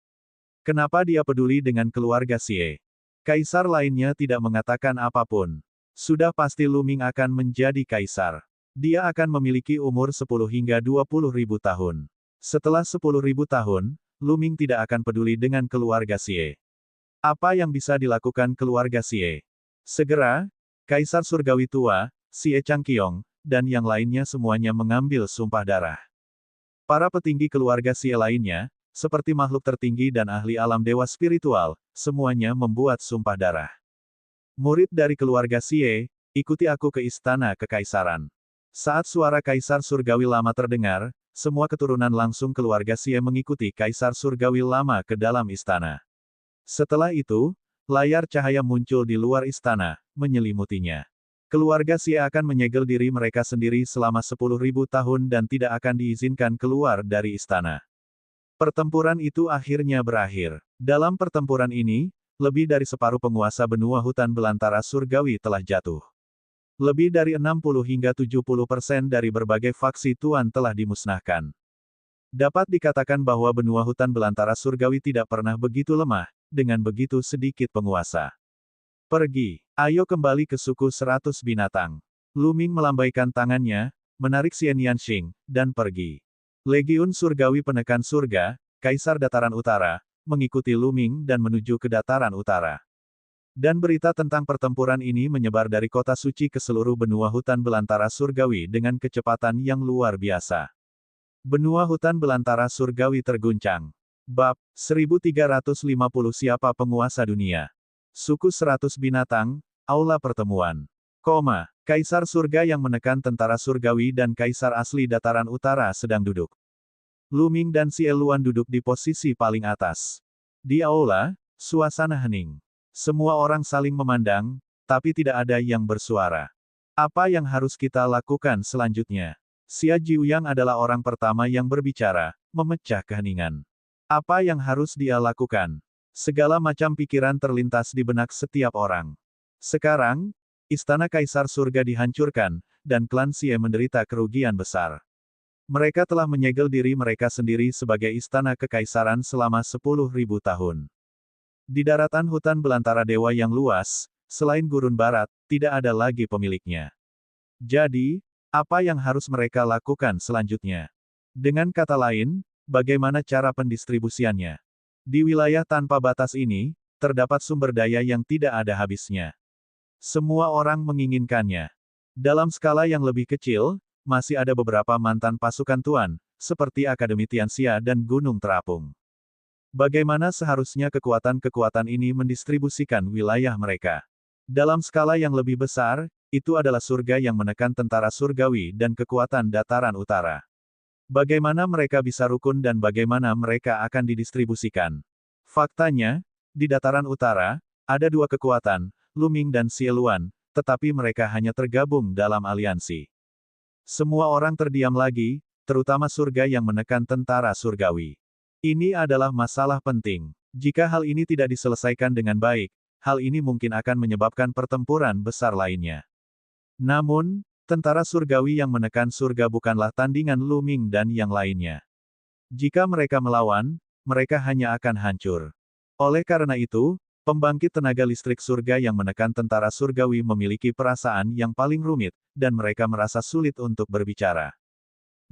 Kenapa dia peduli dengan keluarga Xie? Kaisar lainnya tidak mengatakan apapun. Sudah pasti Lu Ming akan menjadi kaisar. Dia akan memiliki umur 10 hingga 20.000 tahun. Setelah 10.000 tahun, Lu Ming tidak akan peduli dengan keluarga Xie. Apa yang bisa dilakukan keluarga Xie? Segera, Kaisar Surgawi tua, Xie Changqiong, dan yang lainnya semuanya mengambil sumpah darah. Para petinggi keluarga Xie lainnya, seperti makhluk tertinggi dan ahli alam dewa spiritual, semuanya membuat sumpah darah. Murid dari keluarga Xie, ikuti aku ke istana kekaisaran. Saat suara Kaisar Surgawi Lama terdengar, semua keturunan langsung keluarga Xie mengikuti Kaisar Surgawi Lama ke dalam istana. Setelah itu, layar cahaya muncul di luar istana, menyelimutinya. Keluarga Xie akan menyegel diri mereka sendiri selama 10.000 tahun dan tidak akan diizinkan keluar dari istana. Pertempuran itu akhirnya berakhir. Dalam pertempuran ini, lebih dari separuh penguasa benua hutan belantara surgawi telah jatuh. Lebih dari 60 hingga 70% dari berbagai faksi tuan telah dimusnahkan. Dapat dikatakan bahwa benua hutan belantara surgawi tidak pernah begitu lemah, dengan begitu sedikit penguasa. Pergi. Ayo kembali ke suku 100 binatang. Lu Ming melambaikan tangannya, menarik Xian Yanxing, dan pergi. Legiun surgawi penekan surga, Kaisar Dataran Utara, mengikuti Lu Ming dan menuju ke Dataran Utara. Dan berita tentang pertempuran ini menyebar dari kota suci ke seluruh benua hutan belantara surgawi dengan kecepatan yang luar biasa. Benua hutan belantara surgawi terguncang. Bab 1350 Siapa penguasa dunia? Suku 100 binatang, aula pertemuan. Kaisar surga yang menekan tentara surgawi dan kaisar asli dataran utara sedang duduk. Lu Ming dan Xie Luan duduk di posisi paling atas. Di aula, suasana hening. Semua orang saling memandang, tapi tidak ada yang bersuara. Apa yang harus kita lakukan selanjutnya? Xia Jiuyang adalah orang pertama yang berbicara, memecah keheningan. Apa yang harus dia lakukan? Segala macam pikiran terlintas di benak setiap orang. Sekarang, istana Kaisar Surga dihancurkan, dan klan Xie menderita kerugian besar. Mereka telah menyegel diri mereka sendiri sebagai istana kekaisaran selama 10.000 tahun. Di daratan hutan belantara dewa yang luas, selain gurun barat, tidak ada lagi pemiliknya. Jadi, apa yang harus mereka lakukan selanjutnya? Dengan kata lain, bagaimana cara pendistribusiannya? Di wilayah tanpa batas ini, terdapat sumber daya yang tidak ada habisnya. Semua orang menginginkannya. Dalam skala yang lebih kecil, masih ada beberapa mantan pasukan tuan, seperti Akademi Tianxia dan Gunung Terapung. Bagaimana seharusnya kekuatan-kekuatan ini mendistribusikan wilayah mereka? Dalam skala yang lebih besar, itu adalah surga yang menekan tentara surgawi dan kekuatan dataran utara. Bagaimana mereka bisa rukun dan bagaimana mereka akan didistribusikan? Faktanya, di dataran utara, ada dua kekuatan, Lu Ming dan Xie Luan, tetapi mereka hanya tergabung dalam aliansi. Semua orang terdiam lagi, terutama surga yang menekan tentara surgawi. Ini adalah masalah penting. Jika hal ini tidak diselesaikan dengan baik, hal ini mungkin akan menyebabkan pertempuran besar lainnya. Namun, tentara surgawi yang menekan surga bukanlah tandingan Lu Ming dan yang lainnya. Jika mereka melawan, mereka hanya akan hancur. Oleh karena itu, pembangkit tenaga listrik surga yang menekan tentara surgawi memiliki perasaan yang paling rumit, dan mereka merasa sulit untuk berbicara.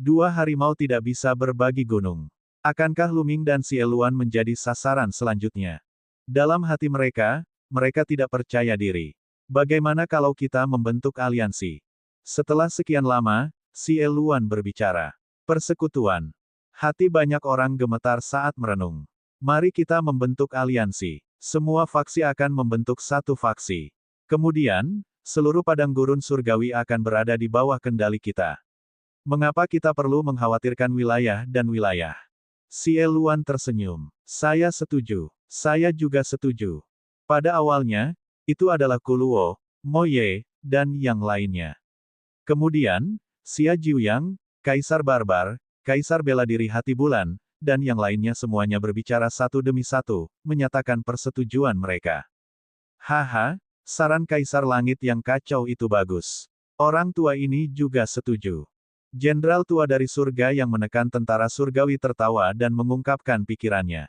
Dua harimau tidak bisa berbagi gunung. Akankah Lu Ming dan Xie Luan menjadi sasaran selanjutnya? Dalam hati mereka, mereka tidak percaya diri. Bagaimana kalau kita membentuk aliansi? Setelah sekian lama, Xie Luan berbicara. Persekutuan. Hati banyak orang gemetar saat merenung. Mari kita membentuk aliansi. Semua faksi akan membentuk satu faksi. Kemudian, seluruh padang gurun surgawi akan berada di bawah kendali kita. Mengapa kita perlu mengkhawatirkan wilayah dan wilayah? Xie Luan tersenyum. Saya setuju. Saya juga setuju. Pada awalnya, itu adalah Kuluo, Mo Ye, dan yang lainnya. Kemudian, Xia Jiuyang, Kaisar Barbar, Kaisar Bela Diri Hati Bulan, dan yang lainnya semuanya berbicara satu demi satu, menyatakan persetujuan mereka. Haha, saran Kaisar Langit yang kacau itu bagus. Orang tua ini juga setuju. Jenderal tua dari surga yang menekan tentara surgawi tertawa dan mengungkapkan pikirannya.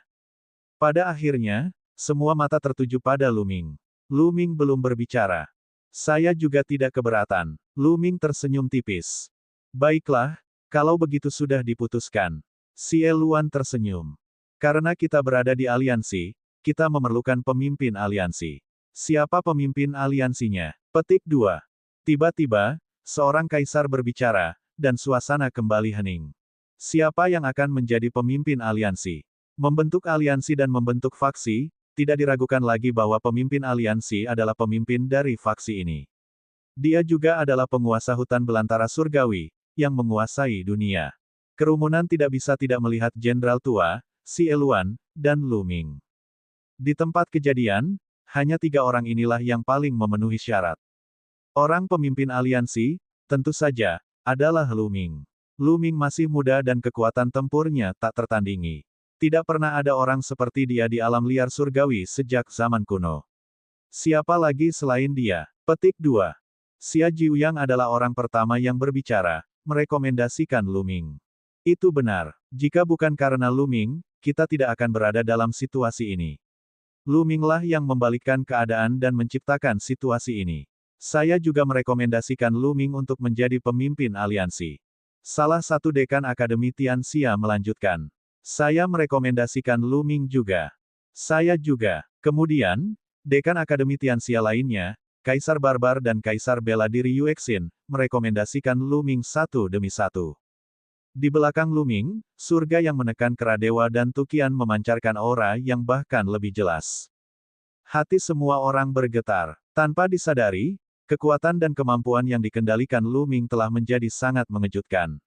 Pada akhirnya, semua mata tertuju pada Lu Ming. Lu Ming belum berbicara. Saya juga tidak keberatan. Lu Ming tersenyum tipis. Baiklah, kalau begitu sudah diputuskan. Xie Luan tersenyum. Karena kita berada di aliansi, kita memerlukan pemimpin aliansi. Siapa pemimpin aliansinya? Petik 2. Tiba-tiba, seorang kaisar berbicara, dan suasana kembali hening. Siapa yang akan menjadi pemimpin aliansi? Membentuk aliansi dan membentuk faksi, tidak diragukan lagi bahwa pemimpin aliansi adalah pemimpin dari faksi ini. Dia juga adalah penguasa hutan belantara surgawi, yang menguasai dunia. Kerumunan tidak bisa tidak melihat jenderal tua, Xie Luan, dan Lu Ming. Di tempat kejadian, hanya 3 orang inilah yang paling memenuhi syarat. Orang pemimpin aliansi, tentu saja, adalah Lu Ming. Lu Ming masih muda dan kekuatan tempurnya tak tertandingi. Tidak pernah ada orang seperti dia di alam liar surgawi sejak zaman kuno. Siapa lagi selain dia? Petik 2. Xia Jiuyang adalah orang pertama yang berbicara, merekomendasikan Lu Ming. Itu benar. Jika bukan karena Lu Ming, kita tidak akan berada dalam situasi ini. Lu Minglah yang membalikkan keadaan dan menciptakan situasi ini. Saya juga merekomendasikan Lu Ming untuk menjadi pemimpin aliansi. Salah satu dekan Akademi Tianxia melanjutkan. Saya merekomendasikan Lu Ming juga. Saya juga. Kemudian, dekan Akademi Tianxia lainnya, Kaisar Barbar dan Kaisar Bela Diri Yuexin, merekomendasikan Lu Ming satu demi satu. Di belakang Lu Ming, surga yang menekan Keradewa dan Tukian memancarkan aura yang bahkan lebih jelas. Hati semua orang bergetar. Tanpa disadari, kekuatan dan kemampuan yang dikendalikan Lu Ming telah menjadi sangat mengejutkan.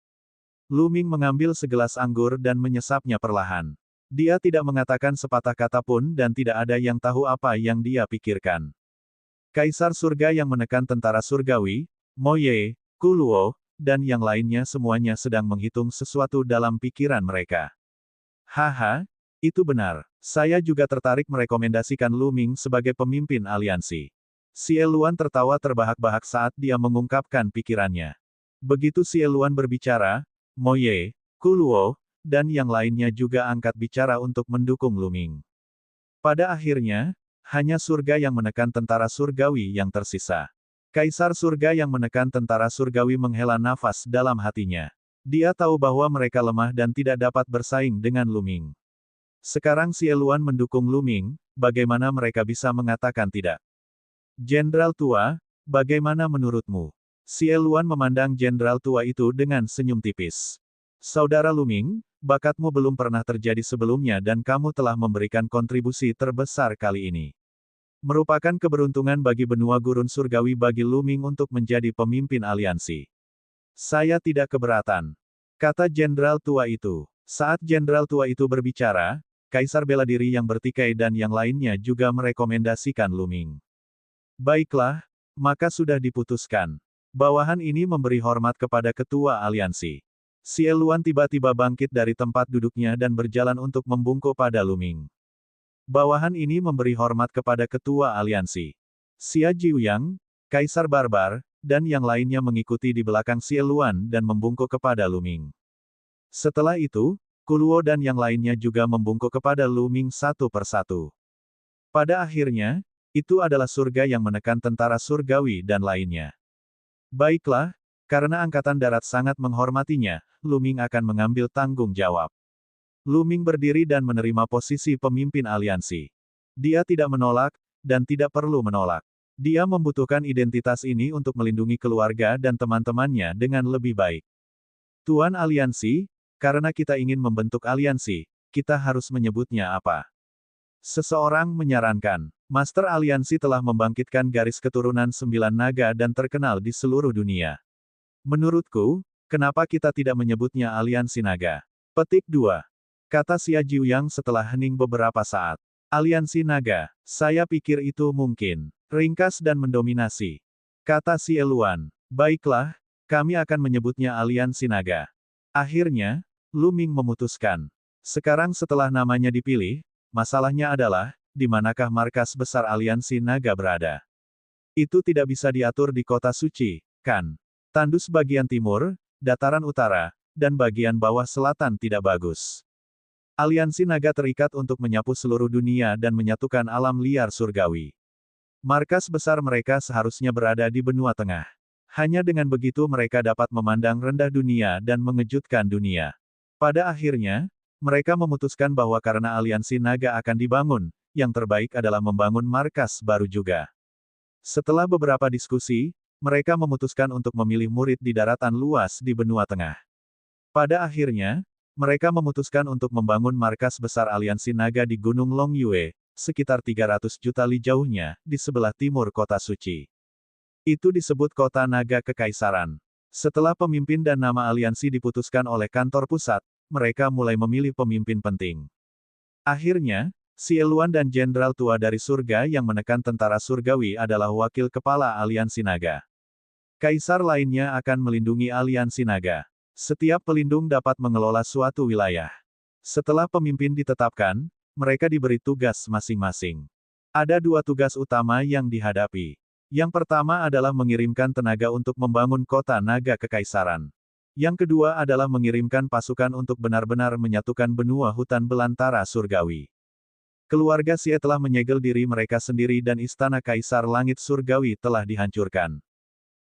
Lu Ming mengambil segelas anggur dan menyesapnya perlahan. Dia tidak mengatakan sepatah kata pun dan tidak ada yang tahu apa yang dia pikirkan. Kaisar surga yang menekan tentara surgawi, Mo Ye, Ku Luo, dan yang lainnya semuanya sedang menghitung sesuatu dalam pikiran mereka. Haha, itu benar. Saya juga tertarik merekomendasikan Lu Ming sebagai pemimpin aliansi. Xie Luan tertawa terbahak-bahak saat dia mengungkapkan pikirannya. Begitu Xie Luan berbicara, Mo Ye, Ku Luo, dan yang lainnya juga angkat bicara untuk mendukung Lu Ming. Pada akhirnya, hanya surga yang menekan tentara surgawi yang tersisa. Kaisar surga yang menekan tentara surgawi menghela nafas dalam hatinya. Dia tahu bahwa mereka lemah dan tidak dapat bersaing dengan Lu Ming. Sekarang Xie Luan mendukung Lu Ming, bagaimana mereka bisa mengatakan tidak? Jenderal tua, bagaimana menurutmu? Xie Luan memandang jenderal tua itu dengan senyum tipis. Saudara Lu Ming, bakatmu belum pernah terjadi sebelumnya dan kamu telah memberikan kontribusi terbesar kali ini. Merupakan keberuntungan bagi benua gurun surgawi bagi Lu Ming untuk menjadi pemimpin aliansi. Saya tidak keberatan, kata jenderal tua itu. Saat jenderal tua itu berbicara, Kaisar Bela Diri yang bertikai dan yang lainnya juga merekomendasikan Lu Ming. Baiklah, maka sudah diputuskan. Bawahan ini memberi hormat kepada ketua aliansi. Xie Luan tiba-tiba bangkit dari tempat duduknya dan berjalan untuk membungkuk pada Lu Ming. Bawahan ini memberi hormat kepada ketua aliansi. Xia Jiuyang, Kaisar Barbar, dan yang lainnya mengikuti di belakang Xie Luan dan membungkuk kepada Lu Ming. Setelah itu, Ku Luo dan yang lainnya juga membungkuk kepada Lu Ming satu persatu. Pada akhirnya, itu adalah surga yang menekan tentara surgawi dan lainnya. Baiklah, karena Angkatan Darat sangat menghormatinya, Lu Ming akan mengambil tanggung jawab. Lu Ming berdiri dan menerima posisi pemimpin aliansi. Dia tidak menolak, dan tidak perlu menolak. Dia membutuhkan identitas ini untuk melindungi keluarga dan teman-temannya dengan lebih baik. Tuan aliansi, karena kita ingin membentuk aliansi, kita harus menyebutnya apa? Seseorang menyarankan, Master Aliansi telah membangkitkan garis keturunan 9 naga dan terkenal di seluruh dunia. Menurutku, kenapa kita tidak menyebutnya Aliansi Naga? Petik 2. Kata Xia Jiuyang setelah hening beberapa saat. Aliansi Naga, saya pikir itu mungkin. Ringkas dan mendominasi. Kata Xie Luan. Baiklah, kami akan menyebutnya Aliansi Naga. Akhirnya, Lu Ming memutuskan. Sekarang setelah namanya dipilih, masalahnya adalah, di manakah markas besar Aliansi Naga berada? Itu tidak bisa diatur di kota suci, kan? Tandus bagian timur, dataran utara, dan bagian bawah selatan tidak bagus. Aliansi Naga terikat untuk menyapu seluruh dunia dan menyatukan alam liar surgawi. Markas besar mereka seharusnya berada di benua tengah. Hanya dengan begitu mereka dapat memandang rendah dunia dan mengejutkan dunia. Pada akhirnya, mereka memutuskan bahwa karena Aliansi Naga akan dibangun, yang terbaik adalah membangun markas baru juga. Setelah beberapa diskusi, mereka memutuskan untuk memilih murid di daratan luas di benua tengah. Pada akhirnya, mereka memutuskan untuk membangun markas besar Aliansi Naga di Gunung Longyue, sekitar 300 juta li jauhnya, di sebelah timur kota suci. Itu disebut Kota Naga Kekaisaran. Setelah pemimpin dan nama aliansi diputuskan oleh kantor pusat, mereka mulai memilih pemimpin penting. Akhirnya, Xie Luan dan jenderal tua dari surga yang menekan tentara surgawi adalah wakil kepala Aliansi Naga. Kaisar lainnya akan melindungi Aliansi Naga. Setiap pelindung dapat mengelola suatu wilayah. Setelah pemimpin ditetapkan, mereka diberi tugas masing-masing. Ada dua tugas utama yang dihadapi. Yang pertama adalah mengirimkan tenaga untuk membangun kota naga kekaisaran. Yang kedua adalah mengirimkan pasukan untuk benar-benar menyatukan benua hutan belantara surgawi. Keluarga Xie telah menyegel diri mereka sendiri dan istana kaisar langit surgawi telah dihancurkan.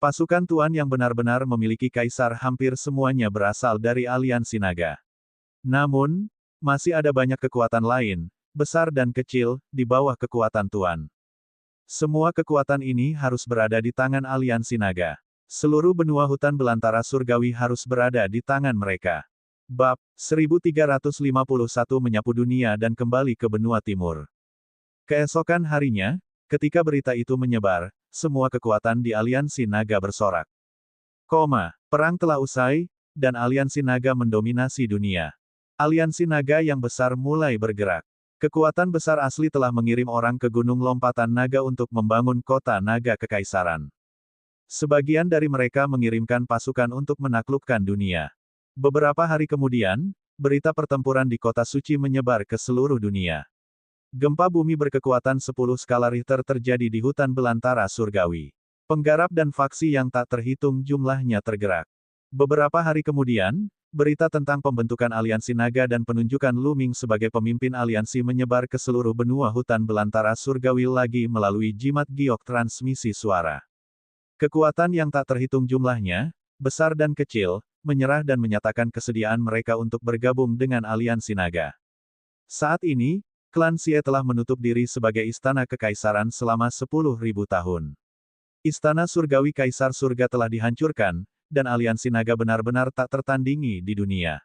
Pasukan Tuan yang benar-benar memiliki kaisar hampir semuanya berasal dari aliansi naga. Namun, masih ada banyak kekuatan lain, besar dan kecil, di bawah kekuatan Tuan. Semua kekuatan ini harus berada di tangan aliansi naga. Seluruh benua hutan belantara surgawi harus berada di tangan mereka. Bab 1351 menyapu dunia dan kembali ke benua timur. Keesokan harinya, ketika berita itu menyebar, semua kekuatan di aliansi naga bersorak. Perang telah usai, dan aliansi naga mendominasi dunia. Aliansi naga yang besar mulai bergerak. Kekuatan besar asli telah mengirim orang ke Gunung Lompatan Naga untuk membangun kota naga kekaisaran. Sebagian dari mereka mengirimkan pasukan untuk menaklukkan dunia. Beberapa hari kemudian, berita pertempuran di kota suci menyebar ke seluruh dunia. Gempa bumi berkekuatan 10 skala Richter terjadi di hutan belantara surgawi. Penggarap dan faksi yang tak terhitung jumlahnya tergerak. Beberapa hari kemudian, berita tentang pembentukan aliansi naga dan penunjukan Lu Ming sebagai pemimpin aliansi menyebar ke seluruh benua hutan belantara surgawi lagi melalui jimat giok transmisi suara. Kekuatan yang tak terhitung jumlahnya, besar dan kecil, menyerah dan menyatakan kesediaan mereka untuk bergabung dengan aliansi naga. Saat ini, klan Xie telah menutup diri sebagai istana kekaisaran selama 10.000 tahun. Istana surgawi kaisar surga telah dihancurkan, dan aliansi naga benar-benar tak tertandingi di dunia.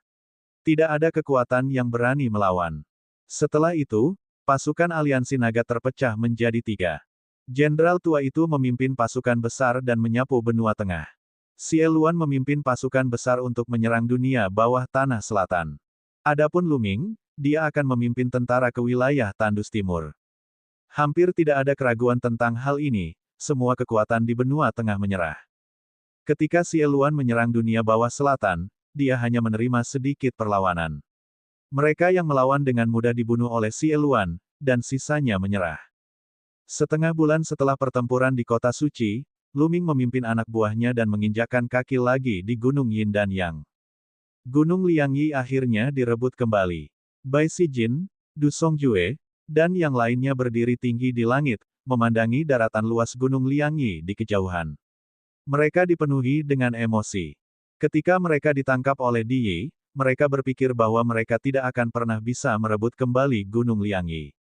Tidak ada kekuatan yang berani melawan. Setelah itu, pasukan aliansi naga terpecah menjadi 3. Jenderal tua itu memimpin pasukan besar dan menyapu benua tengah. Xie Luan memimpin pasukan besar untuk menyerang dunia bawah tanah selatan. Adapun Lu Ming, dia akan memimpin tentara ke wilayah tandus timur. Hampir tidak ada keraguan tentang hal ini, semua kekuatan di benua tengah menyerah. Ketika Xie Luan menyerang dunia bawah selatan, dia hanya menerima sedikit perlawanan. Mereka yang melawan dengan mudah dibunuh oleh Xie Luan, dan sisanya menyerah. Setengah bulan setelah pertempuran di kota suci, Lu Ming memimpin anak buahnya dan menginjakkan kaki lagi di Gunung Yin dan Yang. Gunung Liangyi akhirnya direbut kembali. Bai Sijin, Du Songjue, dan yang lainnya berdiri tinggi di langit, memandangi daratan luas Gunung Liangyi di kejauhan. Mereka dipenuhi dengan emosi. Ketika mereka ditangkap oleh Di Yi, mereka berpikir bahwa mereka tidak akan pernah bisa merebut kembali Gunung Liangyi.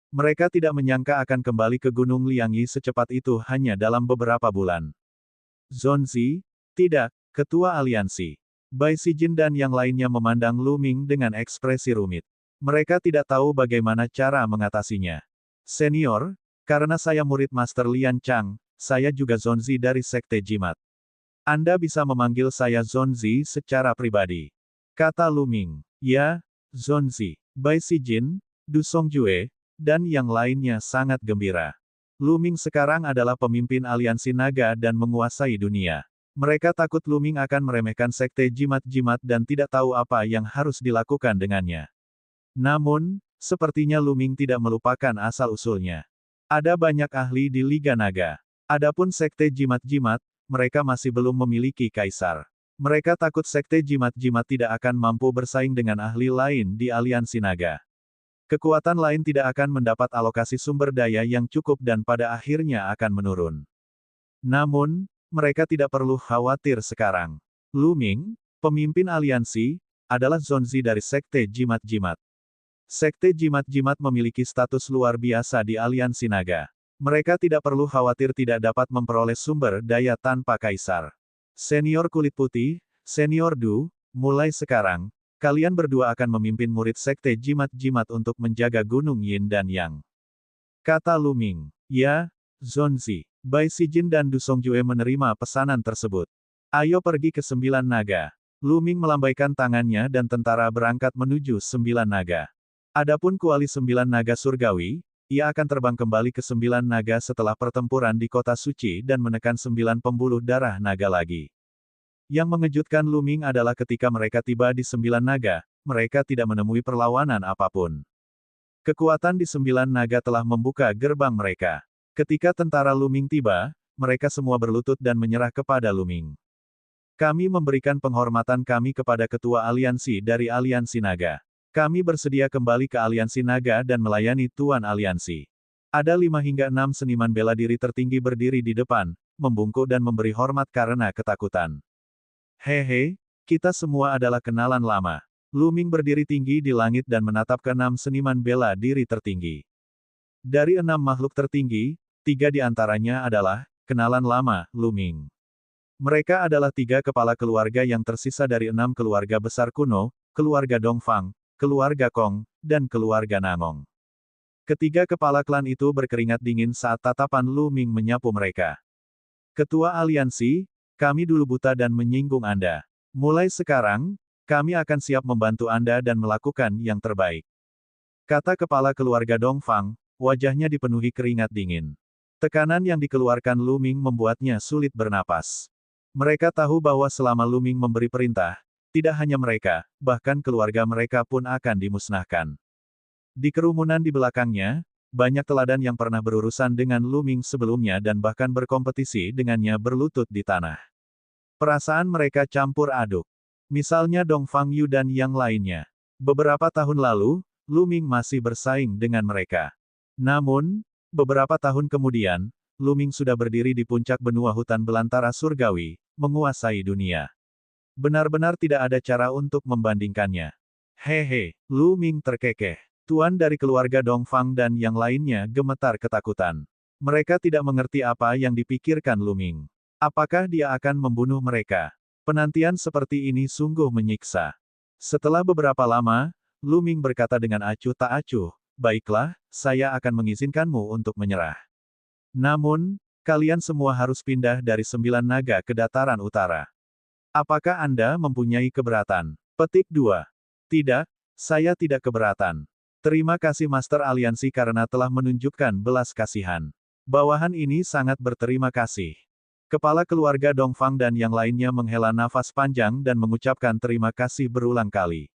Mereka tidak menyangka akan kembali ke Gunung Liangyi secepat itu hanya dalam beberapa bulan. Zonzi, tidak, ketua aliansi. Bai Sijin dan yang lainnya memandang Lu Ming dengan ekspresi rumit. Mereka tidak tahu bagaimana cara mengatasinya. Senior, karena saya murid Master Lian Chang, saya juga Zonzi dari Sekte Jimat. Anda bisa memanggil saya Zonzi secara pribadi. Kata Lu Ming. Ya, Zonzi. Bai Sijin, Du Songjue, dan yang lainnya sangat gembira. Lu Ming sekarang adalah pemimpin aliansi naga dan menguasai dunia. Mereka takut Lu Ming akan meremehkan Sekte Jimat-Jimat dan tidak tahu apa yang harus dilakukan dengannya. Namun, sepertinya Lu Ming tidak melupakan asal-usulnya. Ada banyak ahli di Liga Naga. Adapun Sekte Jimat-Jimat, mereka masih belum memiliki kaisar. Mereka takut Sekte Jimat-Jimat tidak akan mampu bersaing dengan ahli lain di aliansi naga. Kekuatan lain tidak akan mendapat alokasi sumber daya yang cukup dan pada akhirnya akan menurun. Namun, mereka tidak perlu khawatir sekarang. Lu Ming, pemimpin aliansi, adalah Zonzi dari Sekte Jimat-Jimat. Sekte Jimat-Jimat memiliki status luar biasa di aliansi naga. Mereka tidak perlu khawatir tidak dapat memperoleh sumber daya tanpa kaisar. Senior kulit putih, Senior Du, mulai sekarang, kalian berdua akan memimpin murid Sekte Jimat-Jimat untuk menjaga Gunung Yin dan Yang. Kata Lu Ming. Ya, Zonzi. Bai Sijin dan Du Songjue menerima pesanan tersebut. Ayo pergi ke 9 naga. Lu Ming melambaikan tangannya dan tentara berangkat menuju 9 naga. Adapun kuali 9 naga surgawi, ia akan terbang kembali ke 9 naga setelah pertempuran di kota suci dan menekan 9 pembuluh darah naga lagi. Yang mengejutkan Lu Ming adalah ketika mereka tiba di 9 naga, mereka tidak menemui perlawanan apapun. Kekuatan di 9 naga telah membuka gerbang mereka. Ketika tentara Luming tiba, mereka semua berlutut dan menyerah kepada Luming. Kami memberikan penghormatan kami kepada ketua aliansi dari aliansi naga. Kami bersedia kembali ke aliansi naga dan melayani tuan aliansi. Ada 5 hingga 6 seniman bela diri tertinggi berdiri di depan, membungkuk dan memberi hormat karena ketakutan. Hehe, kita semua adalah kenalan lama. Luming berdiri tinggi di langit dan menatap ke 6 seniman bela diri tertinggi. Dari 6 makhluk tertinggi, 3 di antaranya adalah kenalan lama, Luming. Mereka adalah 3 kepala keluarga yang tersisa dari 6 keluarga besar kuno, keluarga Dongfang, keluarga Kong, dan keluarga Nangong. Ketiga kepala klan itu berkeringat dingin saat tatapan Luming menyapu mereka. Ketua aliansi, kami dulu buta dan menyinggung Anda. Mulai sekarang, kami akan siap membantu Anda dan melakukan yang terbaik. Kata kepala keluarga Dongfang, wajahnya dipenuhi keringat dingin. Tekanan yang dikeluarkan Luming membuatnya sulit bernapas. Mereka tahu bahwa selama Luming memberi perintah, tidak hanya mereka, bahkan keluarga mereka pun akan dimusnahkan. Di kerumunan di belakangnya, banyak teladan yang pernah berurusan dengan Luming sebelumnya dan bahkan berkompetisi dengannya berlutut di tanah. Perasaan mereka campur aduk. Misalnya Dongfang Yu dan yang lainnya. Beberapa tahun lalu, Luming masih bersaing dengan mereka. Namun, beberapa tahun kemudian, Luming sudah berdiri di puncak benua hutan belantara surgawi, menguasai dunia. Benar-benar tidak ada cara untuk membandingkannya. Hehe, Luming terkekeh. Tuan dari keluarga Dongfang dan yang lainnya gemetar ketakutan. Mereka tidak mengerti apa yang dipikirkan Luming. Apakah dia akan membunuh mereka? Penantian seperti ini sungguh menyiksa. Setelah beberapa lama, Luming berkata dengan acuh tak acuh, "Baiklah, saya akan mengizinkanmu untuk menyerah. Namun, kalian semua harus pindah dari 9 naga ke dataran utara. Apakah Anda mempunyai keberatan?" Petik 2. Tidak, saya tidak keberatan. Terima kasih Master Aliansi karena telah menunjukkan belas kasihan. Bawahan ini sangat berterima kasih. Kepala keluarga Dongfang dan yang lainnya menghela nafas panjang dan mengucapkan terima kasih berulang kali.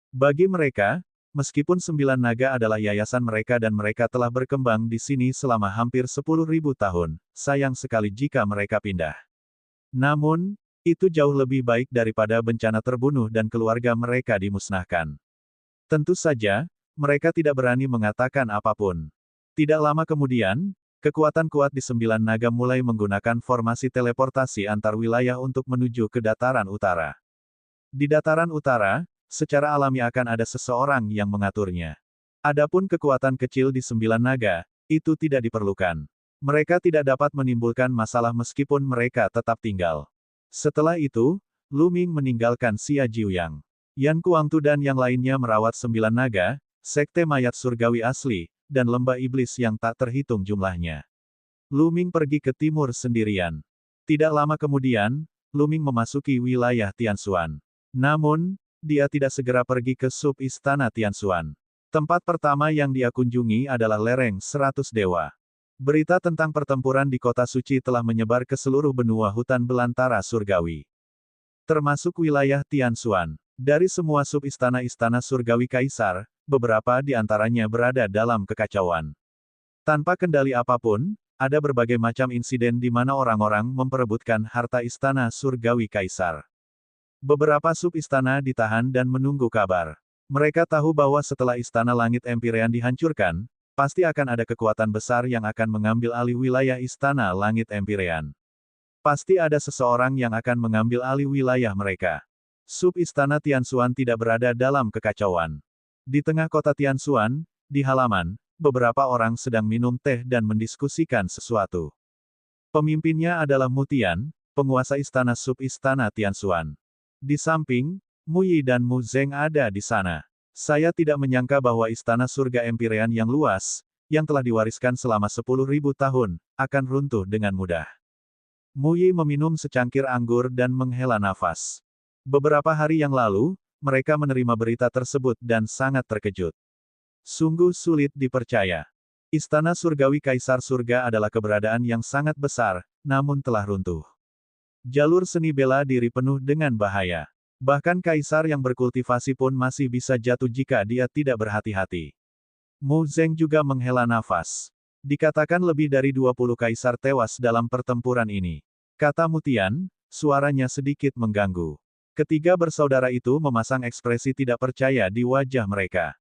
Bagi mereka, meskipun 9 naga adalah yayasan mereka dan mereka telah berkembang di sini selama hampir 10.000 tahun, sayang sekali jika mereka pindah. Namun, itu jauh lebih baik daripada bencana terbunuh dan keluarga mereka dimusnahkan. Tentu saja, mereka tidak berani mengatakan apapun. Tidak lama kemudian, kekuatan kuat di 9 naga mulai menggunakan formasi teleportasi antar wilayah untuk menuju ke dataran utara. Di dataran utara, secara alami akan ada seseorang yang mengaturnya. Adapun kekuatan kecil di 9 naga, itu tidak diperlukan. Mereka tidak dapat menimbulkan masalah meskipun mereka tetap tinggal. Setelah itu, Luming meninggalkan Xia Jiuyang. Yan Kuangtu dan yang lainnya merawat 9 naga, sekte mayat surgawi asli, dan lembah iblis yang tak terhitung jumlahnya. Luming pergi ke timur sendirian. Tidak lama kemudian, Luming memasuki wilayah Tianxuan. Namun, dia tidak segera pergi ke sub istana Tianxuan. Tempat pertama yang dia kunjungi adalah lereng 100 dewa. Berita tentang pertempuran di kota suci telah menyebar ke seluruh benua hutan belantara surgawi. Termasuk wilayah Tianxuan. Dari semua sub istana-istana surgawi kaisar, beberapa di antaranya berada dalam kekacauan. Tanpa kendali apapun, ada berbagai macam insiden di mana orang-orang memperebutkan harta istana surgawi kaisar. Beberapa sub-istana ditahan dan menunggu kabar. Mereka tahu bahwa setelah istana langit Empyrean dihancurkan, pasti akan ada kekuatan besar yang akan mengambil alih wilayah istana langit Empyrean. Pasti ada seseorang yang akan mengambil alih wilayah mereka. Sub-istana Tianxuan tidak berada dalam kekacauan. Di tengah kota Tianxuan, di halaman, beberapa orang sedang minum teh dan mendiskusikan sesuatu. Pemimpinnya adalah Mutian, penguasa istana sub-istana Tianxuan. Di samping, Mu Yi dan Mu Zeng ada di sana. Saya tidak menyangka bahwa istana surga Empyrean yang luas, yang telah diwariskan selama 10.000 tahun, akan runtuh dengan mudah. Mu Yi meminum secangkir anggur dan menghela nafas. Beberapa hari yang lalu, mereka menerima berita tersebut dan sangat terkejut. Sungguh sulit dipercaya. Istana surgawi Kaisar Surga adalah keberadaan yang sangat besar, namun telah runtuh. Jalur seni bela diri penuh dengan bahaya. Bahkan kaisar yang berkultivasi pun masih bisa jatuh jika dia tidak berhati-hati. Mu Zeng juga menghela nafas. Dikatakan lebih dari 20 kaisar tewas dalam pertempuran ini. Kata Mutian, suaranya sedikit mengganggu. Ketiga bersaudara itu memasang ekspresi tidak percaya di wajah mereka.